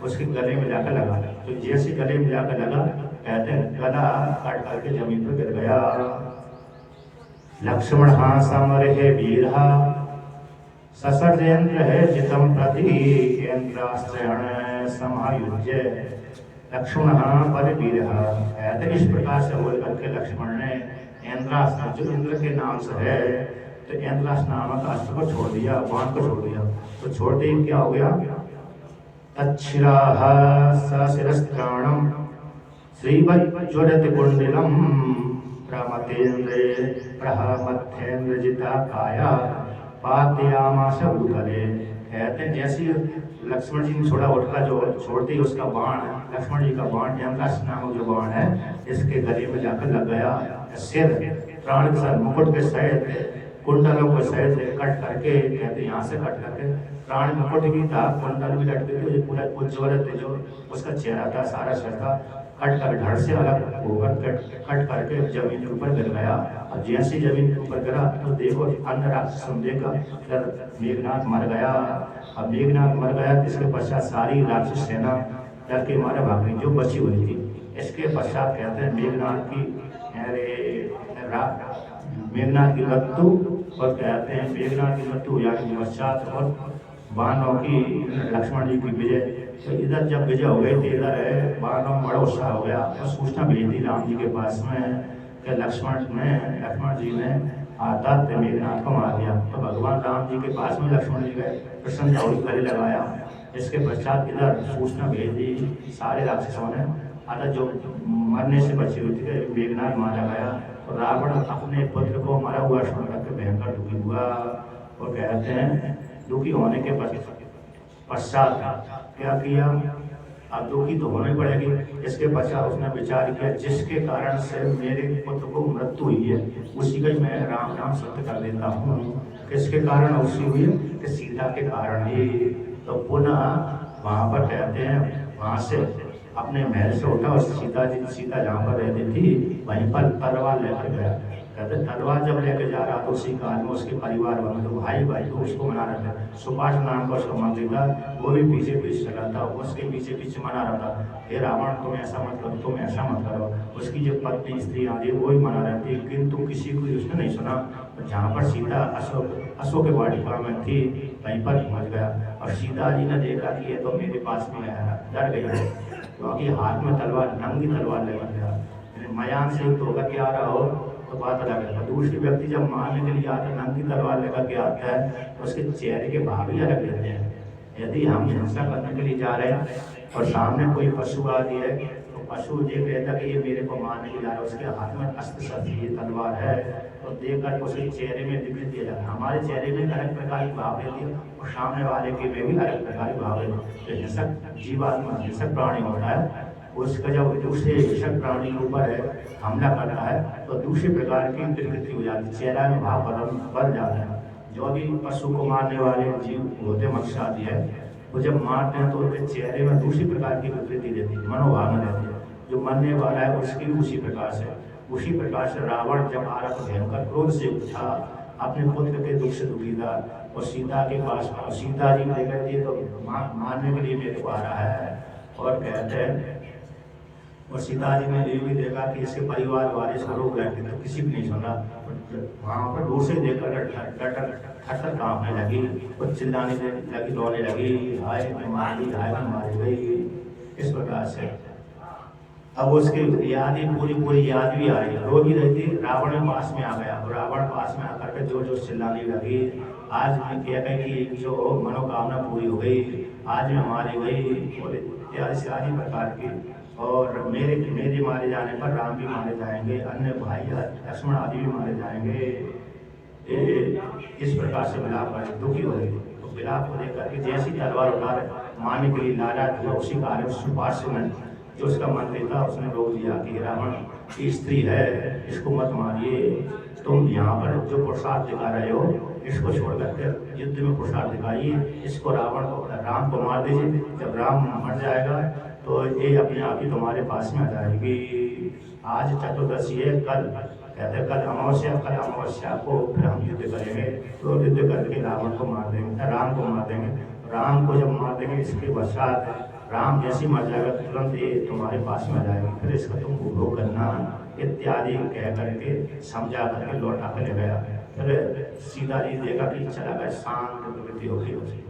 उसके गले में जाकर लगा। तो जैसे गले में जाकर लगा कहते हैं गला काट करके जमीन पर गिर गया। लक्ष्मण हाँ समर है वीरहा ससर्जेन्द्र है जितम प्रति केन्द्रास्त्रण समायुज्य लक्ष्मण हाँ पर वीरहा। कहते इस प्रकार से बोल करके लक्ष्मण ने इंद्रास्त्र जो इंद्र के नाम से है तो इंद्रास्त्र नामक अस्त्र को छोड़ दिया, बाण को छोड़ दिया। तो छोड़ते ही क्या हो गया, तच्छिराः सशिरस्त्राणं श्रीवज्ज्वलतिकुण्डलं प्रमथेन्द्रे प्रमथेन्द्रजिता काया पातयामास भूतले। कहते हैं जैसे लक्ष्मण जी ने छोड़ा उठका जो छोड़ते ही उसका बाण, लक्ष्मण जी का बाण यमराज नामक जो बाण है इसके गले में जाकर लग गया। सिर प्राण के साथ मुकुट के सहित कुंडलों को सहित कट करके, कहते यहाँ से कट करके प्राण मुकुट भी था, कुंडल भी लटके थे, पूरा उज्ज्वल जो उसका चेहरा था, सारा शरीर था, कट कर धड़ से अलग होकर कट करके जमीन के ऊपर गिर गया। और जैसे जमीन के ऊपर गिरा तो देखो अन्य राक्षस देखा, फिर मेघनाथ मर गया। अब मेघनाथ मर गया जिसके पश्चात सारी राक्षस सेना डर के मारे भाग गई जो बची हुई थी। इसके पश्चात कहते हैं मेघनाथ की मेघनाथ की मृत्यु, और कहते हैं मेघनाथ की मृत्यु यानी पश्चात और बाणों की लक्ष्मण जी की विजय। तो इधर जब विजय हो गई तो इधर बाणों में बड़ा उत्साह हो गया और सूचना भेज दी राम जी के पास में कि लक्ष्मण जी ने आदत मेघनाथ को मार दिया। तो भगवान राम जी के पास में लक्ष्मण जी गए, प्रसन्न होकर गले लगाया। इसके पश्चात इधर सूचना भेज दी सारे राक्षसों ने, अतः जो मरने से बची हुई थी मेघनाथ मारा गया। तो रावण अपने पुत्र को मरा हुआ सुन करके भयंकर दुखी हुआ, और कहते हैं दुखी होने के पश्चात क्या किया, अब दुखी तो होनी पड़ेगी। इसके पश्चात उसने विचार किया जिसके कारण से मेरे पुत्र को मृत्यु हुई है उसी का ही मैं राम नाम सत्य कर देता हूँ। किसके कारण उसी हुई कि सीता के कारण ही। तो पुनः वहाँ पर कहते हैं वहाँ से अपने महल से उठा और सीता जहाँ पर रहती थी वहीं पर तलवार लेकर गया। कहते तलवार जब लेकर जा रहा तो उसी काल में उसके परिवार वाले तो भाई तो उसको मना रहे थे। सुभाष नाम का उसका मंत्री था, वो भी पीछे चला था, उसके पीछे मना रहा था, हे रावण तुम ऐसा मत करो, तुम ऐसा मत करो। उसकी जो पत्नी स्त्री आदि वो ही मना रहे थे, किंतु किसी को उसने नहीं सुना। जहाँ पर सीता अशोक वाटिका में थी वहीं पर पहुँच गया, और सीता जी ने देखा कि ये तो मेरे पास में आया, डर गई क्योंकि हाथ में तलवार, नंगी तलवार लेकर गया। मयान से तो होकर के आ रहा हो तो बात अलग है, दूसरे व्यक्ति जब मारने के लिए आता है नंगी तलवार लेकर के आता है तो उसके चेहरे के भाव ही अलग रहते हैं। यदि हम हिंसा करने के लिए जा रहे हैं और सामने कोई पशु आदि है तो पशु देख लेता कि ये मेरे को मारने के लिए जा रहा है, उसके हाथ में अस्त्र शस्त्र ये तलवार है, तो देख कर उसके चेहरे में दिख दिया जाता है। हमारे चेहरे में अलग प्रकार की भाव रहती है और सामने वाले के में भी अलग प्रकार की भाव रहती है। हिंसक जीवात्मा, हिंसक प्राणी होता है, उसका जब दूसरे हिंसक प्राणी के ऊपर हमला करता है तो दूसरे प्रकार की प्रकृति हो जाती है, चेहरा में भाव बढ़ जाता है। जो भी पशु को मारने वाले जीव होते मनुष्य आदि है, वो जब मारते हैं तो उनके चेहरे में दूसरी प्रकार की प्रकृति रहती है, मनोभावना रहती है। जो मरने वाला है उसकी भी उसी प्रकार से रावण जब आ रहा तो भयंकर क्रोध से उठा, अपने पुत्र के दुख से दुखी था और सीता के पास सीता जी ने कहती है तो मारने के लिए मेरे को आ रहा है। और कहते हैं और सीता जी ने ये भी देखा कि इसके परिवार वाले इसको रोक रहे थे तो किसी भी नहीं सुना। वहाँ पर दूर से देखकर थर काँपने लगी और चिल्लाने लगी, रोने लगी, हाय मैं मारी गई, इस प्रकार से। अब उसकी याद ही पूरी याद भी आई, रो भी रही थी। रावण पास में आ गया और रावण पास में आकर के जो चिल्लाने लगी, आज मैं कह गई कि जो मनोकामना पूरी हो गई, आज मैं मारी गई, और इत्यादि से आदि प्रकार की। और मेरे मारे जाने पर राम भी मारे जाएंगे, अन्य भाई लक्ष्मण आदि भी मारे जाएंगे। इस प्रकार से विलाप आए, दुखी हो गई। तो विलाप को लेकर के जैसी तलवार उठा मारने के लिए लाला था, उसी कार्य सुभाष ने जो उसका मंत्री था उसने रोक दिया कि रावण की स्त्री है, इसको मत मारिए, तुम यहाँ पर जो प्रसाद दिखा रहे हो इसको छोड़ करके युद्ध में प्रसाद दिखाइए, इसको राम को मार दीजिए। जब राम मर जाएगा तो ये अपने आप ही तुम्हारे पास में आ जाएगी। आज चतुर्दशी है, कल अमावस्या को फिर हम युद्ध करेंगे, तो युद्ध करके रावण को मार देंगे, राम को मार देंगे। राम को जब मार देंगे इसके पश्चात राम जैसी मर जाएगा तुरंत ये तुम्हारे पास में आ जाएगा, फिर इसका तुम उपभोग करना इत्यादि कह करके समझा करके लौटा कर ले गया। फिर सीता जी देखा कि चला गया, शांत प्रवृत्ति हो गई उसकी,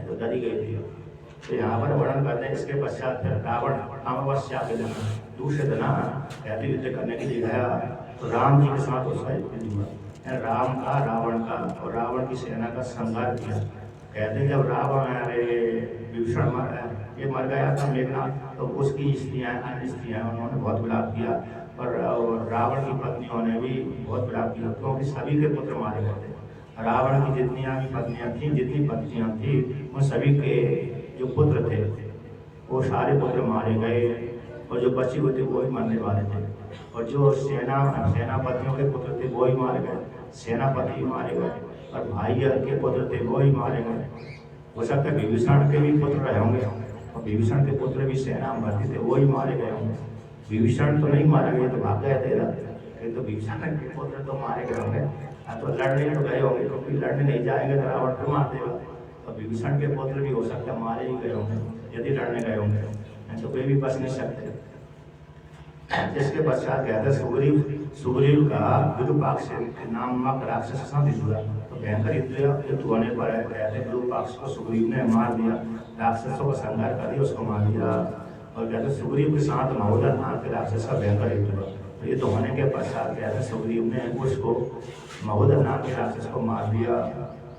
तो डरी गई थी। तो यहाँ पर वर्णन करते हैं। इसके पश्चात फिर रावण अमावस्या के दिन दूसरे दिन कहते युद्ध करने के लिए गया, तो राम जी के साथ उसका युद्ध हुआ। राम का रावण का और रावण की सेना का संहार किया। कहते हैं जब रावण विभीषण ये मर गया था मेघनाथ, तो उसकी स्त्रियाँ अन्य स्त्रियाँ उन्होंने बहुत विलाप किया, और रावण की पत्नियों ने भी बहुत विलाप किया, क्योंकि सभी के पुत्र मारे गए थे। रावण की जितनी भी पत्नियाँ थीं, जितनी पत्नियाँ थीं, उन सभी के जो पुत्र थे वो सारे पुत्र मारे गए, और जो बची हुई थी वो ही मरने वाले थे, और जो सेनापतियों के पुत्र थे वो ही मारे गए, सेनापति ही मारे गए, और भाई के पुत्र थे वो ही मारे गए। हो सकता है विभीषण के भी पुत्र रहे होंगे, और विभीषण के पुत्र भी सेना में भर्ती थे वो ही मारे गए होंगे। विभीषण तो नहीं मारा गया, तो भाग गए थे, तो विभीषण के पुत्र तो मारे गए होंगे। तो लड़ने तो गए होंगे, क्योंकि लड़ने नहीं जाएंगे तो रावण को मार देगा, और विभीषण के पुत्र भी हो सकता है मारे ही गए होंगे यदि लड़ने गए होंगे, तो वे भी बच नहीं सकते। इसके पश्चात कहते सुग्रीव का विरूपाक्ष नामक राक्षस के साथ युद्ध हुआ, तो भयंकर युद्ध होने पर कहते विरूपाक्ष को सुग्रीव ने मार दिया, राक्षसों को संहार कर दिया, उसको मार दिया। और कहते सुग्रीव के साथ महोदर नाम के राक्षस का भयंकर युद्ध हुआ, तो युद्ध होने के पश्चात कहते सुग्रीव ने उसको महोदर नाम के राक्षस को मार दिया,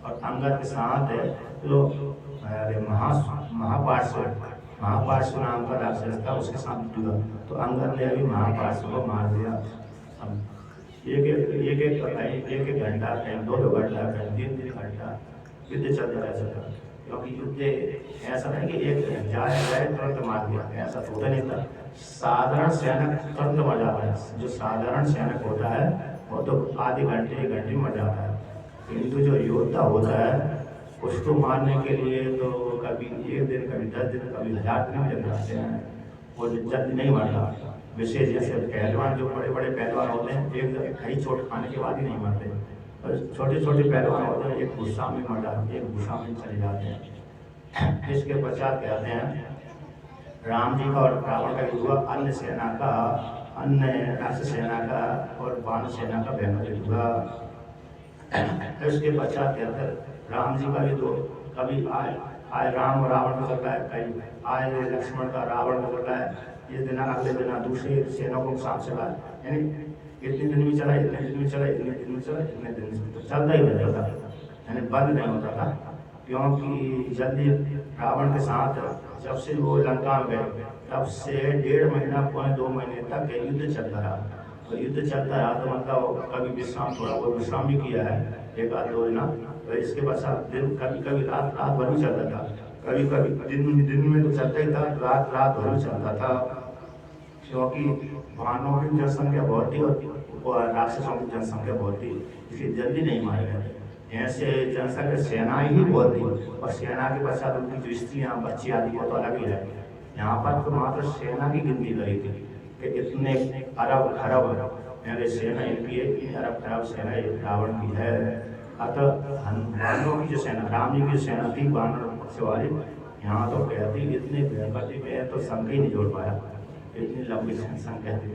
और अंगद के साथ महापार्श्व नाम का राक्षस था, उसके साथ हुआ, तो अंगद ने अभी महापार्श्व को मार दिया। एक घंटा कहीं 2 घंटा कहीं 3 घंटा युद्ध चलता रहता था, क्योंकि युद्ध ऐसा नहीं कि एक जाए तुरंत मार दिया, ऐसा होता नहीं था। साधारण सैनिक तुरंत मर जाता है, जो साधारण सैनिक होता है वो तो आधे घंटे 1 घंटे मर जाता है, किंतु जो योद्धा होता है उसको मारने के लिए तो कभी 1 दिन, कभी 10 दिन, कभी 1000 दिन लग जाते हैं, वो जल्दी नहीं मरता। विशेष जैसे पहलवान, जो बड़े बड़े पहलवान होते हैं, एक कई चोट खाने के बाद ही नहीं मरते, और छोटे छोटे पहलवान होते हैं एक गुस्सा में मर जाते, एक गुस्सा में चले जाते हैं। इसके पश्चात कहते हैं राम जी का और रावण का युद्ध हुआ, अन्य राक्षस सेना का और वानर सेना का भयंकर युद्ध हुआ। इसके पश्चात कहते हैं राम जी का युद्ध, कभी आए राम और रावण का चलता है, कहीं आए लक्ष्मण का रावण का चलता है, इस दिन अगले दिन दूसरी सेना को साथ चला, यानी इतने दिन भी चला, इतने दिन भी चला, इतने दिन भी चला, इतने दिन भी तो चलता ही रहता था, यानी बंद नहीं होता था। क्योंकि जल्दी रावण के साथ जब से वो लंका में गए तब से 1.5 महीना, पौने 2 महीने तक युद्ध चलता रहा, तो युद्ध चलता रहा, तो मतलब कभी विश्राम, थोड़ा बहुत विश्राम भी किया है 1-2 दिन, तो इसके पश्चात दिन कभी रात भर भी चलता था, कभी दिन में तो चलता ही था, रात भर भी चलता था, क्योंकि वानरों की जनसंख्या बहुत थी और राक्षसों की जनसंख्या बहुत थी, इसलिए जल्दी नहीं मारे गए। ऐसे जनसंख्या सेनाएं ही बहुत थी, और सेना के पश्चात उनकी जो स्त्रियाँ बच्चे आदि वो तो अलग ही है। यहाँ पर तो मात्र सेना की गिनती करी थी कि इतने अरब खरब सेना इनकी है, 3 अरब खरब सेना रावण की है। अतः वानरों की जो सेना, राम जी की सेना थी वानर से वाली, यहाँ तो कहती इतने भयंकर थी, मैं तो संख्या ही नहीं जोड़ पाया, इतनी लंबी संख्या थी।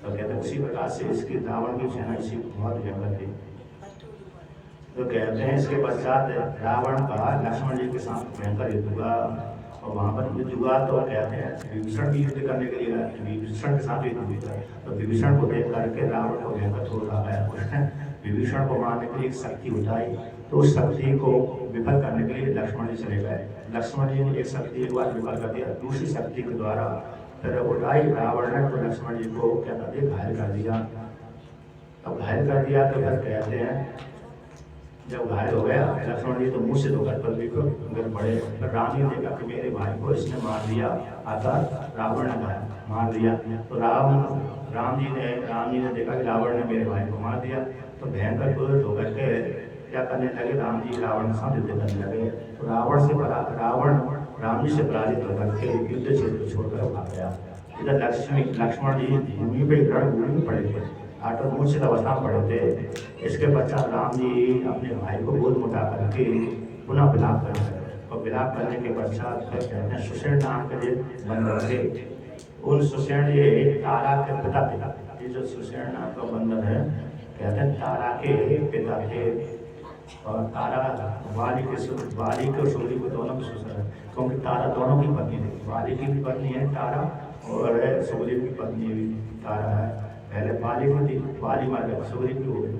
तो कहते उसी प्रकार से इसकी रावण की सेना इसी बहुत भयंकर थी। तो कहते हैं इसके पश्चात रावण का लक्ष्मण जी के साथ भयंकर युद्ध हुआ, और वहाँ पर युद्ध हुआ तो कहते हैं विभीषण भी युद्ध करने के लिए विभीषण के साथ युद्ध हुआ, तो विभीषण को देख करके रावण को भयंकर क्रोध आ गया, उसने विभीषण को मारने के लिए एक शक्ति उठाई, तो उस शक्ति को विफल करने के लिए लक्ष्मण जी चले गए। लक्ष्मण जी ने एक शक्ति एक बार विफल कर दिया, दूसरी शक्ति के द्वारा फिर उठाई रावण ने, तो लक्ष्मण जी को क्या कर दिया, घायल कर दिया। अब घायल कर दिया तो फिर कहते हैं जब घायल हो गया लक्ष्मण जी तो मुँह से धोकर पर भी गिर पड़े, फिर राम ने देखा कि मेरे भाई को इसने मार दिया, अर्थात रावण ने मार दिया। तो राम जी ने देखा कि रावण ने मेरे भाई को मार दिया, तो भयंकर क्रोधित होकर के क्या करने लगे, राम जी रावण के साथ युद्ध करने लगे। तो रावण राम जी से पराजित होकर के युद्ध क्षेत्र छोड़कर भाग गया। इधर लक्ष्मण जी भूमि पे रणभूमि में पड़े थे, मूर्छित अवस्था में पड़े थे। इसके पश्चात राम जी अपने भाई को गोद मुटा करके पुनः विलाप करने लगे, और विलाप करने के पश्चात फिर कहते हैं सुषेण नाम के बंदर थे, उन सुषेण ये तारा के पिता थे। ये जो सुषेण नाम का बंदर है कहते हैं तारा के पिता थे, और तारा वाली के और सुग्रीव को दोनों की सुषेण है, क्योंकि तारा दोनों की पत्नी थी, वाली की भी पत्नी है तारा और सुग्रीव की पत्नी भी तारा है। पहले वाली को थी, वाली मर गया, सुग्रीव की हो गई।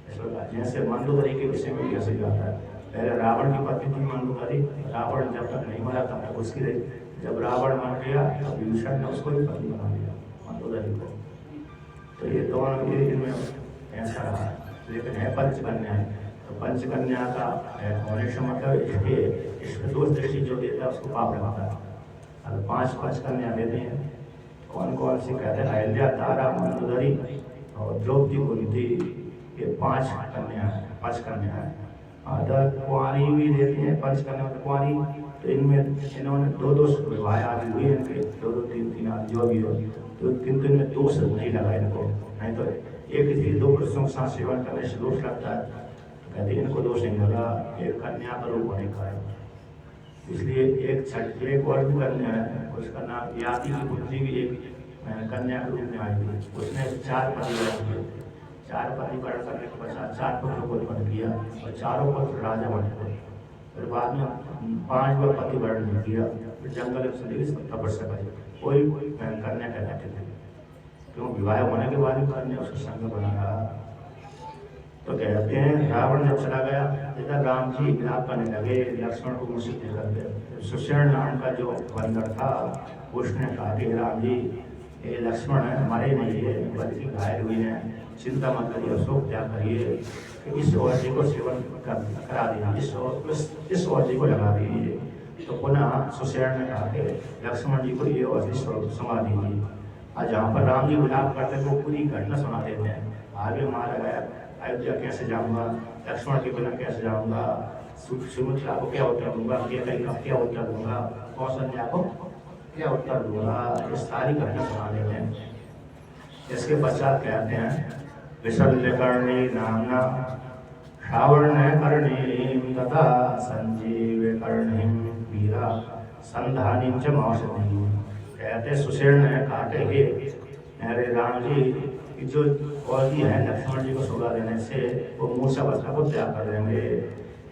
इस प्रकार जैसे मंदोदरी के विषय में कैसे जाता है, पहले रावण की पत्नी थी मंदोदरी। रावण जब तक नहीं मरा तब तक उसकी रही। जब रावण मर गया तो विभीषण ने उसको भी पत्नी बना लिया, मंदोदरी को। तो ये दोनों ये इनमें ऐसा रहा। लेकिन है पंचकन्या है, तो पंचकन्या का होने से मतलब इसके दोष दृष्टि जो देता है उसको पाप लगाता है। अब 5 पंचकन्या देते हैं। कौन कौन सी कहते हैं? अहिल्या, तारा, मंदोदरी और द्रौपदी, कुंती, ये 5 कन्या है, पंचकन्या है। अदर कुंवारी भी देती हैं पंचकन्या कुंवारी। तो इनमें इन्होंने 2-2 विवाह आदि हुए इनके, 2-2, 3-3 आदि जो भी हो। तो किंतु इनमें दोष नहीं लगा इनको। नहीं तो एक ही 2 पुरुषों के साथ सेवन करने से दोष लगता है। तो कहते हैं इनको दोष नहीं लगा, एक कन्या का रूप होने का है। इसलिए एक और भी कन्या है, उसका नाम याति की पुत्री भी एक कन्या के रूप में आई थी। उसने 4 पति वर्ण किए। 4 पति वर्ण करने के पश्चात 4 पुत्रों को उत्पन्न किया और चारों पुत्र राजा बन गए। फिर बाद में 5वां पति वर्ण नहीं किया। फिर जंगल में चली गई, तपस्या करी, कोई कन्या कहलाते थे। क्यों? विवाह होने के बाद भी कन्या उसका संग बना रहा। तो कहते हैं रावण जब चला गया, इधर राम जी विलाप करने लगे, लक्ष्मण को मूर्छित कर गए। सुषेण नाम का जो बंदर था उसने कहा कि राम जी, ये लक्ष्मण है, हमारे नहीं है, बल्कि घायल हुए हैं, चिंता मत करिए, शोक त्याग करिए, इस औषधि को सेवन करा दीजिए, इस औषधि को लगा दीजिए। तो पुनः सुषेण ने कहा कि लक्ष्मण जी को ये औषधि सुना दीजिए। और जहाँ पर राम जी विलाप करते थे वो पूरी घटना सुना देते हैं। आगे मारा गया, अयोध्या कैसे जाऊँगा, लक्ष्मण के बिना कैसे जाऊँगा, सुमित्रा को क्या उत्तर दूंगा, केकई का क्या उत्तर दूंगा, कौशल्या को क्या उत्तर दूंगा, ये सारी घटना सुना देते हैं। इसके पश्चात कहते हैं विशल्यकर्णी नामना श्रावणकर्णी तथा संजीव कर्णी वीरा संधानी च मौषधि। कहते सुषेण ने कहा कि अरे राम जी, जो औषधि है लक्ष्मण जी को सुला देने से वो मूषावस्था को त्याग कर देंगे।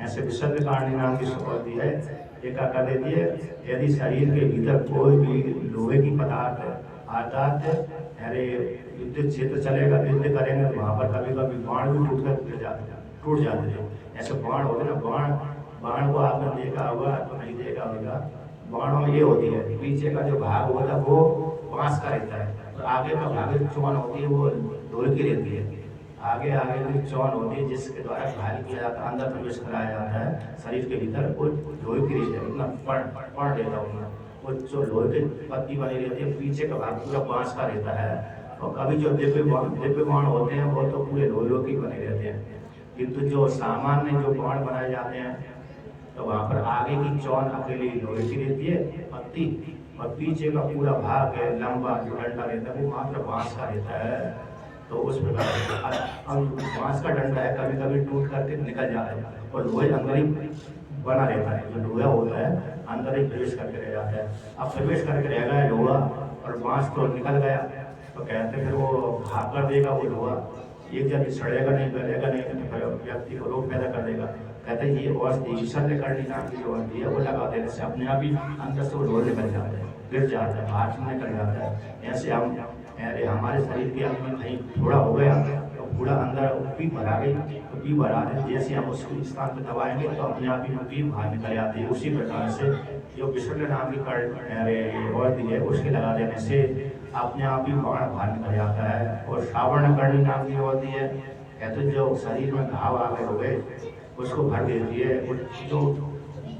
ऐसे विशल्यकर्णी नाम की औषधि है, एक कर देती है। यदि शरीर के भीतर कोई भी लोहे की पदार्थ आता है, अरे युद्ध क्षेत्र चलेगा, युद्ध करेंगे तो वहाँ पर कभी कभी बाण भी टूट जाते थे। ऐसे बाण होते ना, बाण को आपने देखा होगा तो नहीं देखा होगा। बाणों में ये होती है, पीछे का जो भाग होता है वो बांस का रहता है, और आगे का भाग जो चौन होती है वो लोहे की रहती है। आगे की चौन होती है जिसके द्वारा घायल किया जाता है, अंदर प्रवेश कराया जाता है शरीर के भीतर, वो लोहे की रहती है। इतना पढ़ लेता हूँ, वो जो लोहे की पत्ती बनी रहती है, पीछे का भाग पूरा बांस का रहता है। और कभी जो दिव्य बाण होते हैं वो तो पूरे लोहे के बने रहते हैं। किंतु जो सामान्य जो बाण बनाए जाते हैं तो वहाँ पर आगे की चौन अकेली लोहे की रहती है पत्ती, और पीछे का पूरा भाग है लंबा जो डंडा रहता है वो मात्र बांस का रहता है। तो उस प्रकार बांस का डंडा है, कभी कभी टूट करके निकल जाता है, और लोहे अंदर ही बना रहता है। जो लोहा होता है अंदर ही प्रवेश करके रह जाता है। अब प्रवेश करके रह गया लोहा और बांस तो निकल गया, तो कहते फिर वो भाग कर देगा वो लोहा, एक जब सड़ेगा नहीं, गलेगा नहीं, तो फिर व्यक्ति को रोग पैदा कर देगा। कहते हैं ये औषधि विशल्यकर्णी नाम की जो औषधि है वो लगा देने से अपने आप ही अंदर से वो लोहा निकल जाता है, गिर जाता है, बाहर से निकल जाता है। ऐसे हम अरे हमारे शरीर के अंदर कहीं थोड़ा हो गया तो पूरा अंदर पीप भरा गई, तो पीप भरा दे, जैसे हम उसको स्थान पर दबाएंगे तो अपने आप ही पीप बाहर निकल जाती है। उसी प्रकार से जो विशल्य नाम की औषधि है उसके लगा देने से अपने आप ही बाण बाहर निकल जाता है। और श्रावणकर्णी नाम की औषधि है, कहते जो शरीर में घाव आगे हो गए उसको भर देती है। जो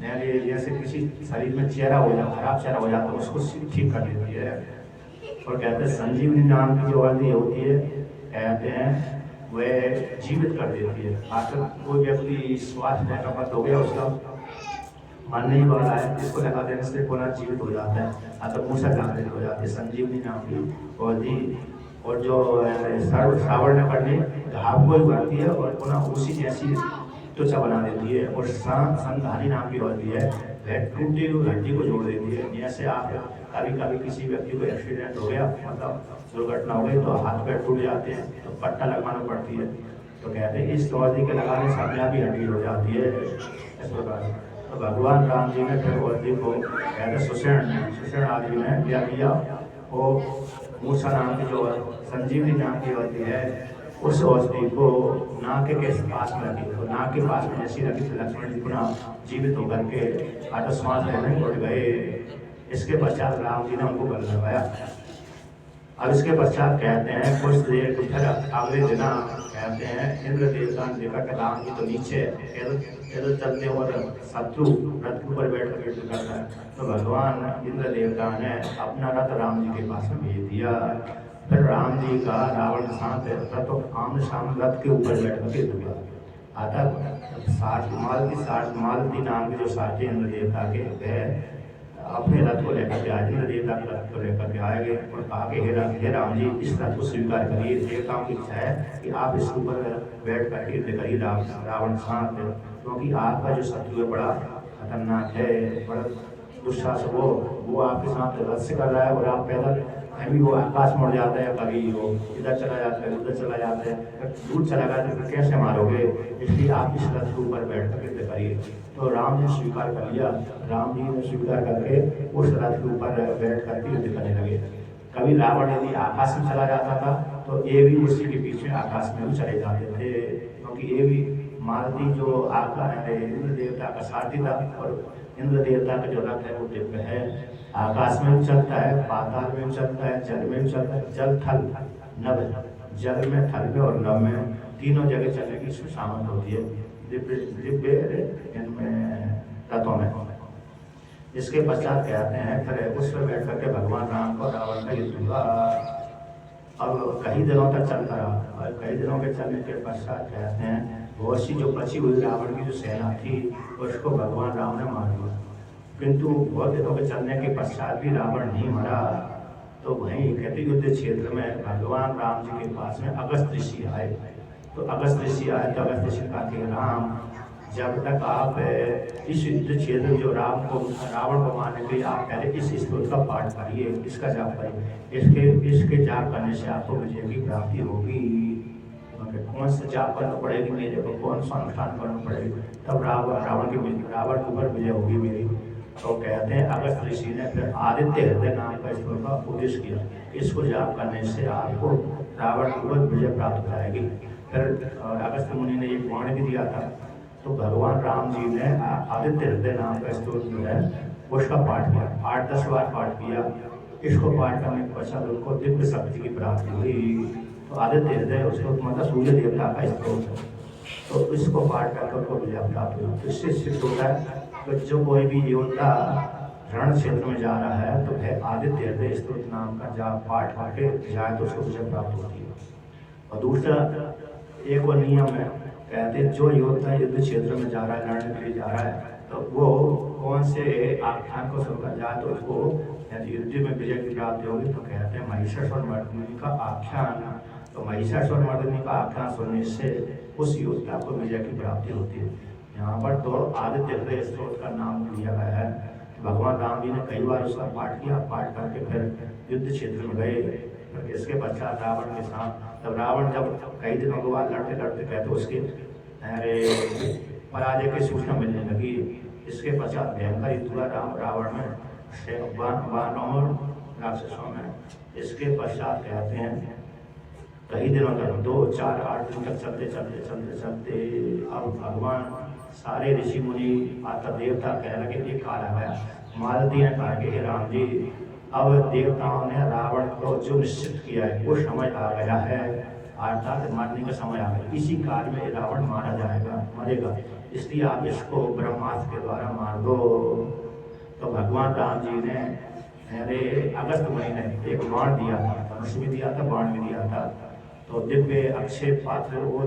जैसे किसी शरीर में चेहरा हो जाता, खराब चेहरा हो जाता है, उसको ठीक कर देती है। और कहते हैं संजीवनी नाम की जो औषधि होती है, कहते हैं वह जीवित कर देती है। आखिर कोई व्यक्ति श्वास लेना बंद हो गया, उसका मन नहीं बढ़ रहा है, इसको लगा देने से पुनः जीवित हो जाता है, अतः मूसा जागृत हो जाती है। संजीवनी नाम की औषधि। और जो श्रावणकर्णी घाव को ही भरती है और पुनः उसी जैसी त्वचा बना देती है। और संधानी नाम की औषधि है, वह टूटी हुई हड्डी को जोड़ देती है। जैसे आप कभी किसी व्यक्ति को एक्सीडेंट हो गया, मतलब दुर्घटना हो गई, तो हाथ पैर टूट जाते हैं तो पट्टा लगवाना पड़ती है। तो कहते हैं इस औषधि के लगाने से अपने आप ही हड्डी हो जाती है, इस प्रकार। तो भगवान राम जी ने फिर औषधि को कहते सुषेण आदि ने क्या किया, वो मूसा नाम की जो संजीवनी नाम की औषधि है उस औषधि को नाक के पास में रखी, तो नाक के पास में जैसी रखी तो लक्ष्मण जी पुनः जीवित होकर के आत्मश्वास लेने उठ गए। इसके पश्चात राम जी ने उनको बल करवाया। अब इसके पश्चात कहते हैं कुछ देर फिर अगले दिन कहते हैं इंद्र देवता ने देखा कि राम जी तो नीचे पैदल चलते और शत्रु रथ के ऊपर बैठ कर युद्ध करता है, तो भगवान इंद्र देवता ने अपना रथ राम जी के पास में भेज दिया। फिर राम जी का रावण के साथ रथ आमने सामने रथ के ऊपर बैठ कर युद्ध हुआ। आता मालती नाम के जो साथी इंद्र देवता के है अपने रथ को लेकर के आए, इंद्र देवता के रथ को लेकर के आएंगे और कहा कि हे राम जी इस रथ को स्वीकार करिए, देवताओं की इच्छा है कि आप इसके ऊपर बैठ कर युद्ध करिए रावण साथ, क्योंकि आपका जो शत्रु है बड़ा खतरनाक है, बड़ा दुस्साहस वो आपके साथ रथ से कर रहा है और आप पैदल कभी वो आकाश में उड़ जाता है, कभी वो इधर चला जाता है उधर चला जाता है, दूर चला गया तो कैसे मारोगे, इसलिए आप इस रथ के ऊपर बैठ कर युद्ध करिए। तो राम जी ने स्वीकार कर लिया। राम जी ने स्वीकार करके उस रथ के ऊपर बैठ करके युद्ध करने लगे। कभी रावण यदि आकाश में चला जाता था तो ये भी उसी के पीछे आकाश में भी चले जाते थे, क्योंकि ये भी मालती जो आकाश इंद्र देवता का सारथी था और इंद्र देवता का जो रथ है वो दिव्य है, आकाश में भी चलता है, पाताल में भी चलता है, जल में भी चलता है, जल थल नभ, जल में थल में और नभ में तीनों जगह चलने की इसमें सामर्थ होती है दिव्य इनमें रथों में। इसके पश्चात कहते हैं फिर उस पर बैठ करके भगवान राम को रावण का युद्ध हुआ। अब कई दिनों तक चलता रहा और कई दिनों के चलने के पश्चात कहते हैं बहुत सी जो बची हुई रावण की जो सेना थी उसको भगवान राम ने मार दिया, किंतु बहुत दिनों के चलने के पश्चात भी रावण नहीं मरा। तो वहीं कहते युद्ध क्षेत्र में भगवान राम जी के पास में अगस्त ऋषि आए। तो अगस्त ऋषि आए तो अगस्त ऋषि कहा कि राम जब तक आप इस युद्ध क्षेत्र में जो रावण को मारने के लिए आप पहले इस स्तोत्र का पाठ करिए, इसका जाप करिए, इसके जाप करने से आपको विजय की प्राप्ति होगी। कौन सा जाप करना पड़ेगी मेरे को, कौन सा अनुष्ठान करना पड़ेगा, तब रावण के ऊपर विजय होगी मेरी। तो कहते हैं अगस्त ऋषि ने फिर आदित्य हृदय नाम का स्तोत्र का उपदेश किया, इसको जाप करने से आपको रावण के ऊपर विजय प्राप्त हो जाएगी। फिर अगस्त मुनि ने एक बाण भी दिया था, तो भगवान राम जी ने आदित्य हृदय नाम का स्तोत्र जो है उसका पाठ किया, 8-10 बार पाठ किया। इसको पाठ करने के पश्चात उनको दिव्य शक्ति की प्राप्ति हुई। तो आदित्य हृदय उसको मतलब सूर्य देवता का स्तोत्र है, तो इसको पाठ करके उनको विजय प्राप्त हुई। तो इससे सिद्ध होता है कि जो कोई भी योद्धा रण क्षेत्र में जा रहा है तो वह आदित्य हृदय स्तोत्र नाम का जाप पाठ करके जाए तो उसको विजय प्राप्त होती है। और दूसरा एक और नियम है, कहते जो योद्धा युद्ध क्षेत्र में जा रहा है, लड़ने के लिए जा रहा है, तो वो कौन से आख्यान को सुनकर जाए तो उसको यदि युद्ध में विजय की प्राप्ति होगी। तो कहते हैं महिषासुर मर्दिनी का आख्यान, तो महिषासुर मर्दिनी का आख्यान सुनने से उस योद्धा को विजय की प्राप्ति होती है। यहाँ पर तो आदित्य हृदय स्तोत्र का नाम लिया गया है। भगवान राम जी ने कई बार उसका पाठ किया, पाठ करके फिर युद्ध क्षेत्र में गए। इसके पश्चात रावण के साथ तब रावण जब कई दिनों के बाद लड़ते लड़ते कहते उसके पराजय की सूचना मिलने लगी। इसके पश्चात भयंकर युद्ध हुआ रावण में बानों और राक्षसों में। इसके पश्चात कहते हैं कई दिनों तक 2-4-8 दिन तक चलते अब भगवान सारे ऋषि मुनि माता देवता कहने लगे एक काल आ गया। मालती ने कहा कि राम जी अब देवताओं ने रावण को जो निश्चित किया है वो समय आ गया है, अर्थात मारने का समय आ गया, इसी काल में रावण मारा जाएगा, मरेगा, इसलिए आप इसको ब्रह्मास्त्र के द्वारा मार दो। तो भगवान राम जी ने अगस्त महीने एक बाण दिया था, धनुष भी दिया था, बाण भी दिया था, तो दिव्य अक्षय पात्र और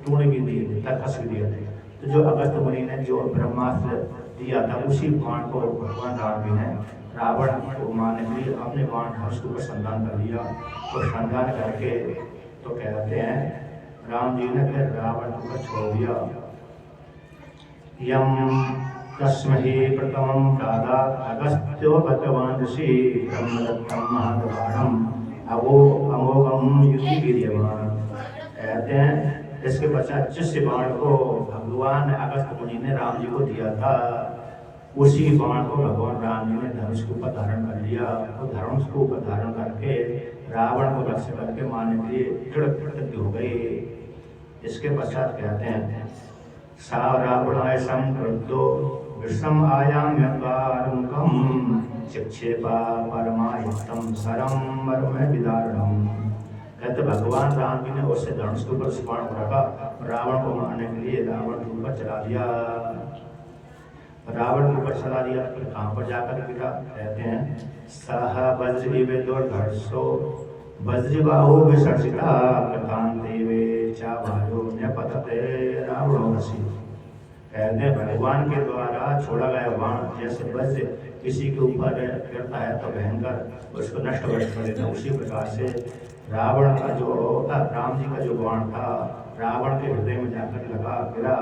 तूण भी दिए, तर्कस भी दिए थे। तो जो अगस्त मुनि ने जो ब्रह्मास्त्र दिया था उसी बाण को भगवान राम जी ने रावण को मारने के लिए अपने बाण धनुष को संधान कर लिया। तो संधान करके तो कहते हैं राम जी ने फिर रावण को छोड़ दिया। यम तस्महि प्रथमं दादा अगस्त्यो भगवान ऋषि ब्रह्मदत्तम महाद्वारम अमोघम युद्धि वीर्यवान। कहते हैं इसके पश्चात जिस बाण को भगवान अगस्त मुनि ने राम जी को दिया था उसी बाण को भगवान राम जी ने धनुष के ऊपर धारण कर लिया। तो धनुष को ऊपर धारण करके रावण को लक्ष्य करके मारने के लिए दृढ़ प्रतिज्ञ हो गए। इसके पश्चात कहते हैं सा रावणाय संक्रुद्धो विषम आयाम्यकारुकम चिक्षेपा परमायुक्तम सरम मर्म विदारणम। कहते भगवान राम जी ने उससे धनुष के ऊपर बाण रखा, रावण को मारने के लिए रावण के ऊपर चला दिया। रावण के ऊपर चला दिया फिर कहाँ पर जाकर गिरा? कहते हैं सह वज्री विदुर्धर्षो वज्रबाहु विसर्जिता प्रकांते वे चावायो न्यपतते रावणो रसी। कहते हैं भगवान के द्वारा छोड़ा गया बाण जैसे वज्र किसी के ऊपर गिरता है तो भयंकर उसको नष्ट कर देता, उसी प्रकार से रावण का जो राम जी का जो बाण था रावण के हृदय में जाकर लगा गिरा।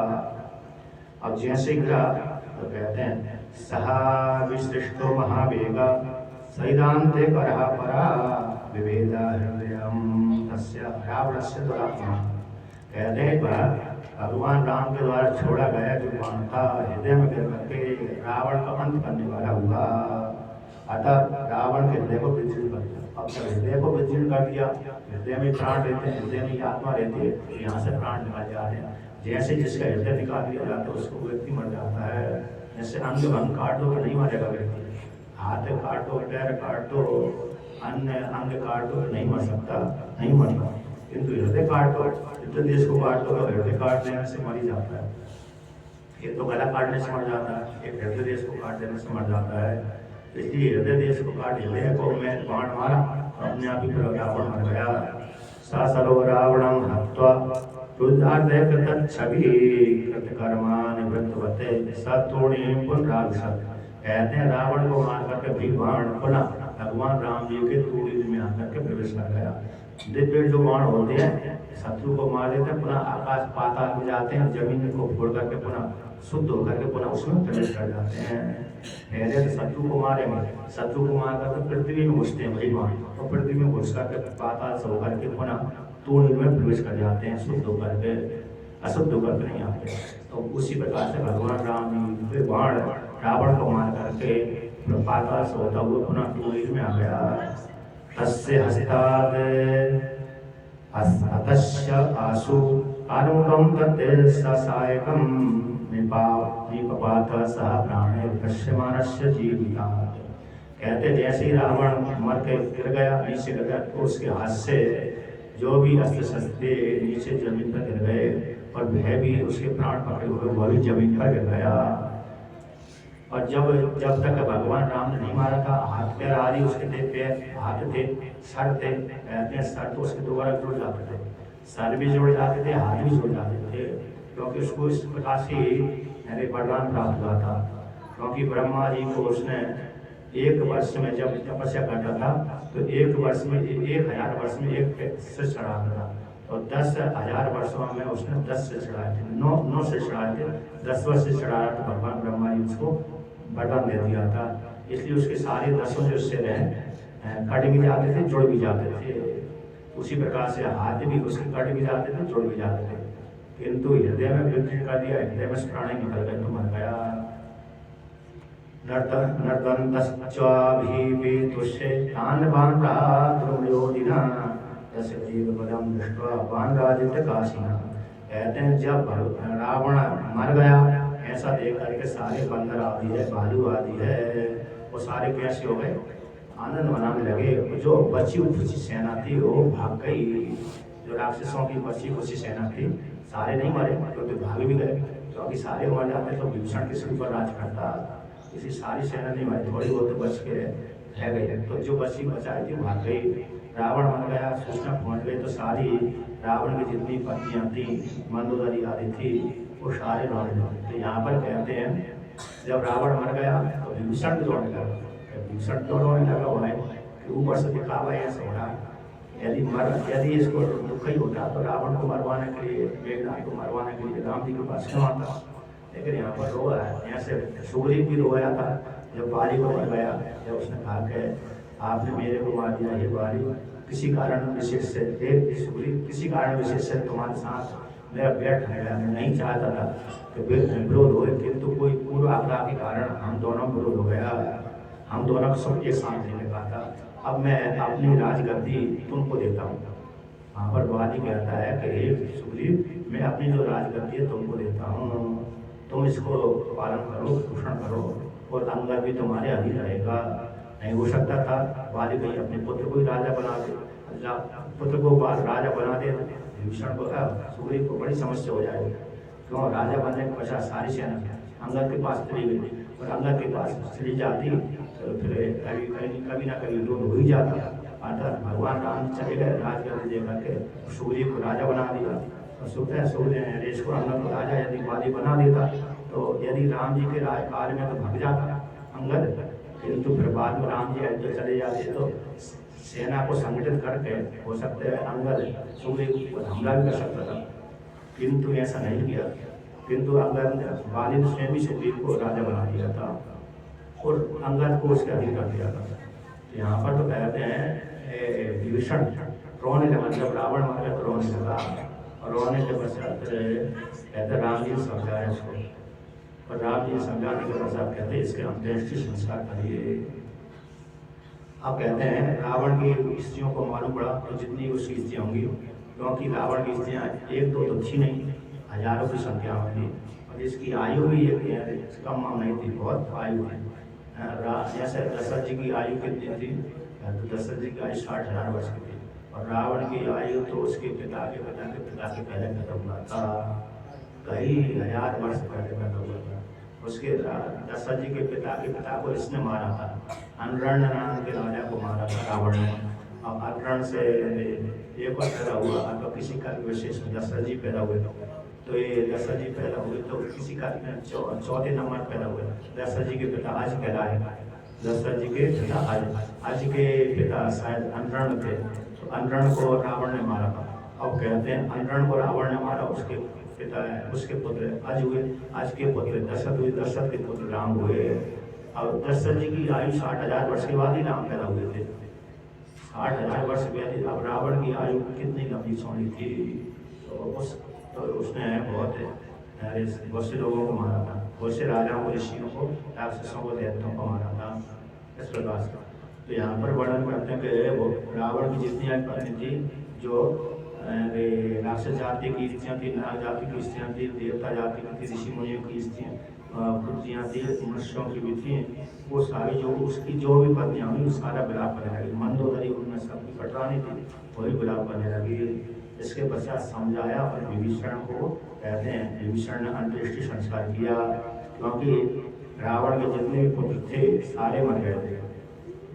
अब जैसे गिरा तो कहते हैं सहा विसृष्टो महावेगा सैदांते करहा परा विभेदा हृदयम तस्य रावणस्य दुरात्मा। कहते हैं भगवान राम के द्वारा छोड़ा गया जो बाण था हृदय में गिर करके रावण का अंत करने वाला हुआ। अतः रावण के हृदय को विचलित कर दिया। अब जब हृदय को विचलित कर दिया, हृदय में प्राण रहते हैं, हृदय में आत्मा रहती है, यहाँ से प्राण निकाल जा रहे हैं। जैसे जिसका हृदय निकाल दिया जाता है उसको व्यक्ति मर जाता है। जैसे अंग भंग काट दो तो नहीं मरेगा व्यक्ति, हाथ काट दो पैर काट दो अन्य अंग काट दो नहीं मर सकता, नहीं मरता। किंतु हृदय काट दो, हृदय देश को काट दो तो हृदय काट देने से मर ही जाता है। एक तो गला काटने से मर जाता है, एक हृदय देश को काट देने से मर जाता है। इसलिए हृदय देश को काट हृदय को मैं बाण मारा, अपने आप ही फिर रावण मर गया। सा सरो रावणं हत्वा रुद्रार्धे कृत छवि कृत कर्मानि वृत्तवते सतोणी पुनराविशत्। कहते हैं रावण को मार करके भी बाण पुनः भगवान राम जी के तूड़ी में आकर के प्रवेश कर गया। दिव्य जो बाण होते हैं शत्रु को मार देते हैं, पुनः आकाश पाताल में जाते हैं, जमीन को फोड़ करके पुनः शुद्ध होकर के पुनः उसमें प्रवेश कर जाते हैं। पहले तो शत्रु को मारेंगे, शत्रु को मार करके पृथ्वी में घुसते हैं वही बाण, और पृथ्वी में घुस करके पाताल से होकर के पुनः तूड़ी में प्रवेश कर जाते हैं, शुद्ध होकर के, अशुद्ध होकर के नहीं आते। तो उसी प्रकार से भगवान राम जी के बाण रावण को मार करके पाताल से होता हुआ पुनः तूड़ी में आ गया। तस्य हस्ताद हस्तस्य आशु आरुकं तत्ते ससायकं निपात सह प्राणे पश्यमानस्य जीवितात्। कहते जैसे ही रावण मर के गिर गया, नीचे गिर गया, तो उसके हाथ से जो भी अस्त्र शस्त्र नीचे जमीन पर गिर गए और वह भी उसके प्राण पकड़े हुए वह भी जमीन पर गिर गया। और जब तक भगवान राम ने नहीं मारा था, हाथ पैर आदि उसके थे, पैर हाथ थे, सर थे, कहते हैं सर तो उसके दोबारा जुड़ जाते थे, सर भी जुड़ जाते थे, हाथ भी जुड़ जाते थे, क्योंकि उसको इस प्रकार से वरदान प्राप्त हुआ था। क्योंकि ब्रह्मा जी को उसने एक वर्ष में जब तपस्या करता था तो एक वर्ष में 1000 वर्ष में एक से चढ़ाता था, तो 10,000 वर्षों में उसने 10 से चढ़ाए थे, 9 से चढ़ाए थे, 10 वर्ष से चढ़ाया तो भगवान ब्रह्मा जी उसको वरदान दे दिया था। इसलिए उसके सारे 10 जो सिर हैं कट भी जाते थे, जुड़ भी जाते थे। उसी प्रकार से हाथ भी उसके कट भी जाते थे, जुड़ भी जाते थे, किंतु हृदय में वृद्धि कर दिया, हृदय में प्राण निकल गए तो मर गया। नर्दन्तश्चाभिवेतुष्ये तान्बान्राद्रुमयोधिना तस्य जीवपदं दृष्ट्वा बाणराजितकाशिना। कहते हैं जब रावण मर गया ऐसा देख करके सारे बंदर आदि है, भालू आदि है, वो सारे कैसे हो गए, आनंद मनाने लगे। जो बची खुची सेना थी वो भाग गई, जो राक्षसों की बची खुची सेना थी सारे नहीं मरे क्योंकि भाग भी गए, क्योंकि सारे मर जाते तो विभीषण किसी ऊपर राज करता, इसी सारी सेना नहीं मरी, थोड़ी बहुत तो बच के रह गई। तो जो बची बचाई थी भाग गई। रावण मर गया, सूचना पहुंच गई तो सारी रावण की जितनी पत्नियां थी, मंदोदरी आदि थी, वो सारे रोने लगे। तो यहाँ पर कहते हैं जब रावण मर गया तो विभीषण भी रोने लगा। विभीषण क्यों रोने लगा हुआ है कि ऊपर से दिखावा ऐसा हो रहा है, यदि इसको दुख ही होता तो रावण को मरवाने के लिए, मेघनाथ को मरवाने के लिए राम जी के पास क्यों आता। लेकिन यहाँ पर रो रहा है, ऐसे सुग्रीव भी रोया था जब बाली को मर गया, जब उसने कहा कि आपने मेरे को मार दिया, ये बाली किसी कारण विशेष से, सुग्रीव किसी कारण विशेष से तुम्हारे साथ मेरा बैठ गया, मैं नहीं चाहता था कि विरोध हो, किंतु कोई पूर्व आपदा के कारण हम दोनों विरोध हो गया, हम दोनों को सब एक साथ लेने का था। अब मैं अपनी राजगद्दी तुमको देता हूँ। वहाँ पर वाली कहता है कि हे सुग्रीव, मैं अपनी जो राजगद्दी है तुमको देता हूँ, तुम इसको पालन करो, पोषण करो, और अंगद भी तुम्हारे अधीन रहेगा। नहीं हो सकता था वाली भाई अपने पुत्र को ही राजा बना दे, पुत्र को राजा बना दे, विभीषण को सुग्रीव को बड़ी समस्या हो जाएगी। क्यों? राजा बनने के पश्चात सारी सेना अंगद के पास चली गई, और अंगद के पास चली जाती तो फिर कभी ना कभी युद्ध हो ही जाता। अतः भगवान राम चले गए, राजगद्दी दे करके सुग्रीव को राजा बना दिया। और सुग्रीव को अंगद को राजा यदि वाली बना देता तो यदि राम जी के राजकाल में तो भाग जाता अंगद, किंतु फिर बाद में राम जी अयोध्या चले जाते तो सेना को संगठित करके हो सकते है अंगद सुग्रीव पर हमला भी कर सकता था, किंतु ऐसा नहीं किया। किंतु अंगद वाली ने स्वयं ही सुग्रीव को राजा बना दिया था और अंगद को उसके अधीन कर दिया था। यहाँ पर तो कहते हैं विभीषण रोने लगा, जब रावण मर गया तो रोने लगा, और रोने के पश्चात कहते राम जी समझाया उसको, और राम जी समझाने के पश्चात कहते इसके अंत्येष्टि संस्कार करिए। अब कहते हैं रावण की स्त्रियों को मालूम पड़ा तो जितनी उसकी स्त्रियाँ होंगी, क्योंकि रावण की स्त्रियाँ एक दो तो थी नहीं, हजारों की संख्या में थी, और जिसकी आयु भी एक कम नहीं थी, बहुत आयु थी। जैसे दशरथ जी की आयु कितनी थी? तो दशरथ जी की आयु 60,000 वर्ष की थी, और रावण की आयु तो उसके पिता के पहले खत्म हुआ था, कई हजार वर्ष पहले खत्म हुआ था। उसके दशरथ जी के पिता को इसने मारा था, अनरण नाम के राजा को मारा था रावण ने। अब अनरण से एक बार पैदा हुआ तो किसी का विशेष दशरथ जी पैदा हुए, तो ये दशरथ जी पैदा हुए तो किसी का चौथे नंबर पैदा हुए। दशरथ जी के पिता आज कहलाए, दशरथ जी के पिता आज के पिता शायद अनरण थे, तो अनरण को रावण ने मारा था। अब कहते हैं अनरण को रावण ने मारा, उसके पिता है, उसके पुत्र आज हुए, आज के पुत्र दशरथ हुए, दशरथ के पुत्र राम हुए। अब दशरथ जी की आयु 60,000 वर्ष के बाद ही राम पैदा हुए थे, 60,000 वर्ष पहले। अब रावण की आयु कितनी लंबी सोनी थी, तो उसने बहुत से लोगों को मारा था, बहुत से राजाओं को, ऋषियों को, राक्षसों को, दैत्यों को मारा था इस प्रकार से। तो यहाँ पर वर्णन करते हैं कि वो रावण की जितनी पत्नी थी, जो राक्षस जाति की स्त्रियाँ थी, नाग जाति की स्त्रियाँ थी, देवता जाति की थी, ऋषि मुनियों की स्त्रियाँ पुत्रियाँ थी, मनुष्यों की भी थी, वो सारी जो उसकी जो भी पत्नियाँ हुई सारा विलाप करने लगी। मंदोदरी उनमें सबकी कटरानी थी, वही विलाप करने लगी। इसके पश्चात समझाया और विभीषण को कहते हैं विभीषण ने अंत्येष्टि संस्कार किया, क्योंकि रावण के जितने भी पुत्र थे सारे मर गए थे।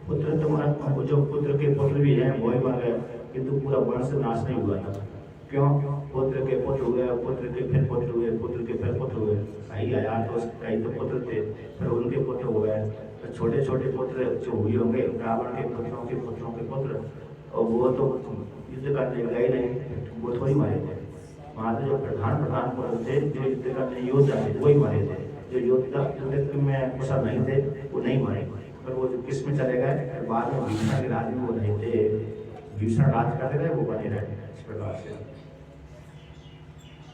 पुत्र तो जो पुत्र के पुत्र भी हैं वही मर गए, किंतु पूरा वंश नाश नहीं हुआ था। क्यों? पुत्र के पुत्र हुए, पुत्र के फिर पुत्र हुए, पुत्र के फिर पुत्र हुए, कई हजार तो कई तो पुत्र थे, फिर उनके पुत्र हो गए, तो छोटे छोटे पुत्र जो हुए होंगे रावण के पुत्रों के पुत्र, और वो तो युद्ध करने गए नहीं, वो थोड़ी मरे थे। वहाँ से जो प्रधान पुत्र थे जो युद्ध करने योद्धा थे वही मरे थे, जो योद्धा युद्ध में कुशल नहीं थे वो नहीं मरे। पर वो जो किस में चले गए, बाद में भीषण के राज में वो नहीं थे, भीषण राज करते रहे, वो बने रहे इस प्रकार से।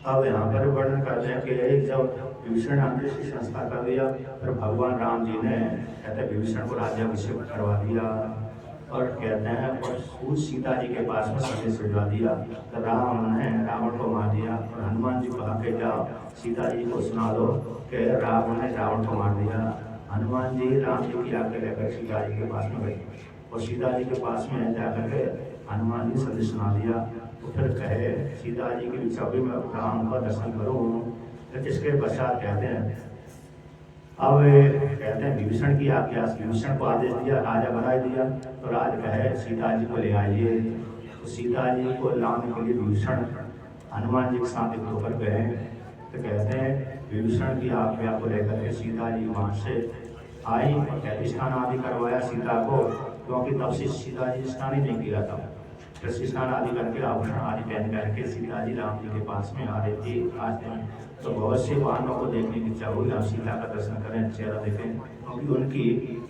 अब यहाँ पर वर्णन करते हैं कि जब विभीषण ने अंत्येष्टि संस्कार कर दिया, फिर भगवान राम जी ने कहते हैं विभीषण को राज्याभिषेक करवा दिया, और कहते हैं और सीता जी के पास में संदेश भिजवा दिया। तो राम ने रावण को मार दिया, और हनुमान जी कहा के जाओ सीता जी को सुना दो कि रावण ने रावण को मार दिया। हनुमान जी राम जी की आज्ञा लेकर सीता जी के पास में गए, और सीता जी के पास में जाकर के हनुमान जी संदेश सुना दिया। तो फिर कहे सीता जी की इच्छा हुई मैं राम का दर्शन करूँ। तो इसके पश्चात कहते हैं अब कहते हैं विभीषण की आज्ञा, विभीषण को आदेश दिया, राजा बना दिया। तो राज कहे सीता जी को ले आइए। तो सीता जी को लाने के लिए विभीषण हनुमान जी के साथ एक होकर गए। तो कहते हैं विभीषण की आज्ञा को लेकर के सीता जी वहाँ से आई, और कहते स्नान आदि करवाया सीता को, क्योंकि तब से सीता जी स्नान ही नहीं किया था। फिर स्नान आदि करके आभूषण आदि पहन करके सीता जी राम जी के पास में आ रही थी। आज तो बहुत से वाहनों को देखने की इच्छा हुई, हम सीता का दर्शन करें, चेहरा देखें, क्योंकि उनकी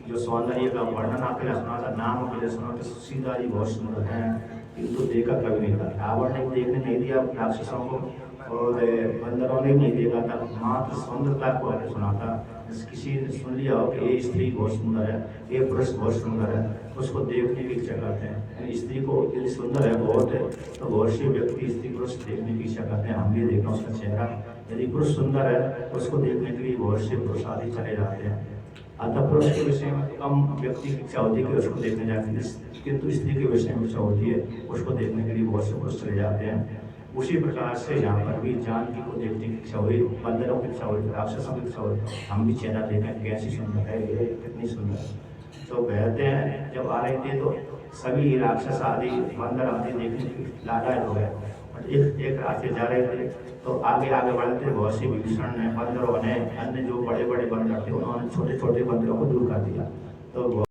जो सौंदर्य का वर्णन आपने सुना था, नाम के लिए सुना तो सीता जी बहुत सुंदर हैं, किंतु देखा कभी नहीं था। रावण ने देखने नहीं दिया राक्षसों को, और बंदरों ने नहीं देखा था, मात्र सुंदरता को सुना था। जैसे किसी ने सुन लिया हो कि ये स्त्री बहुत सुंदर है, ये पुरुष बहुत सुंदर है, उसको देखने की इच्छा करते हैं। यानी स्त्री को यदि सुंदर है बहुत है तो बहुत से व्यक्ति स्त्री पुरुष देखने की इच्छा करते हैं, हम भी देखना उसका चेहरा। यदि पुरुष सुंदर है उसको देखने के लिए बहुत से पुरुष आदि चले जाते हैं। अतः पुरुष के विषय में कम व्यक्ति की इच्छा होती है कि उसको देखने जाते हैं, किंतु स्त्री के विषय में इच्छा होती है उसको देखने के लिए बहुत से पुरुष चले जाते हैं। उसी प्रकार से यहाँ पर भी जानकी को देखने की इच्छा हुई, बंदरों की इच्छा हुई, राक्षसों की इच्छा हुई, हम भी चेहरा देखें कैसी सुंदर है, ये कितनी सुंदर है। तो कहते हैं जब आ रहे थे तो सभी राक्षस आदि बंदर आदि देखने की लालायत हो गए। और एक रास्ते जा रहे थे तो आगे आगे बढ़ते बहुत सी विभीषण ने, बंदरों ने, अन्य जो बड़े बड़े बंदर थे उन्होंने छोटे छोटे बंदरों को दूर कर दिया। तो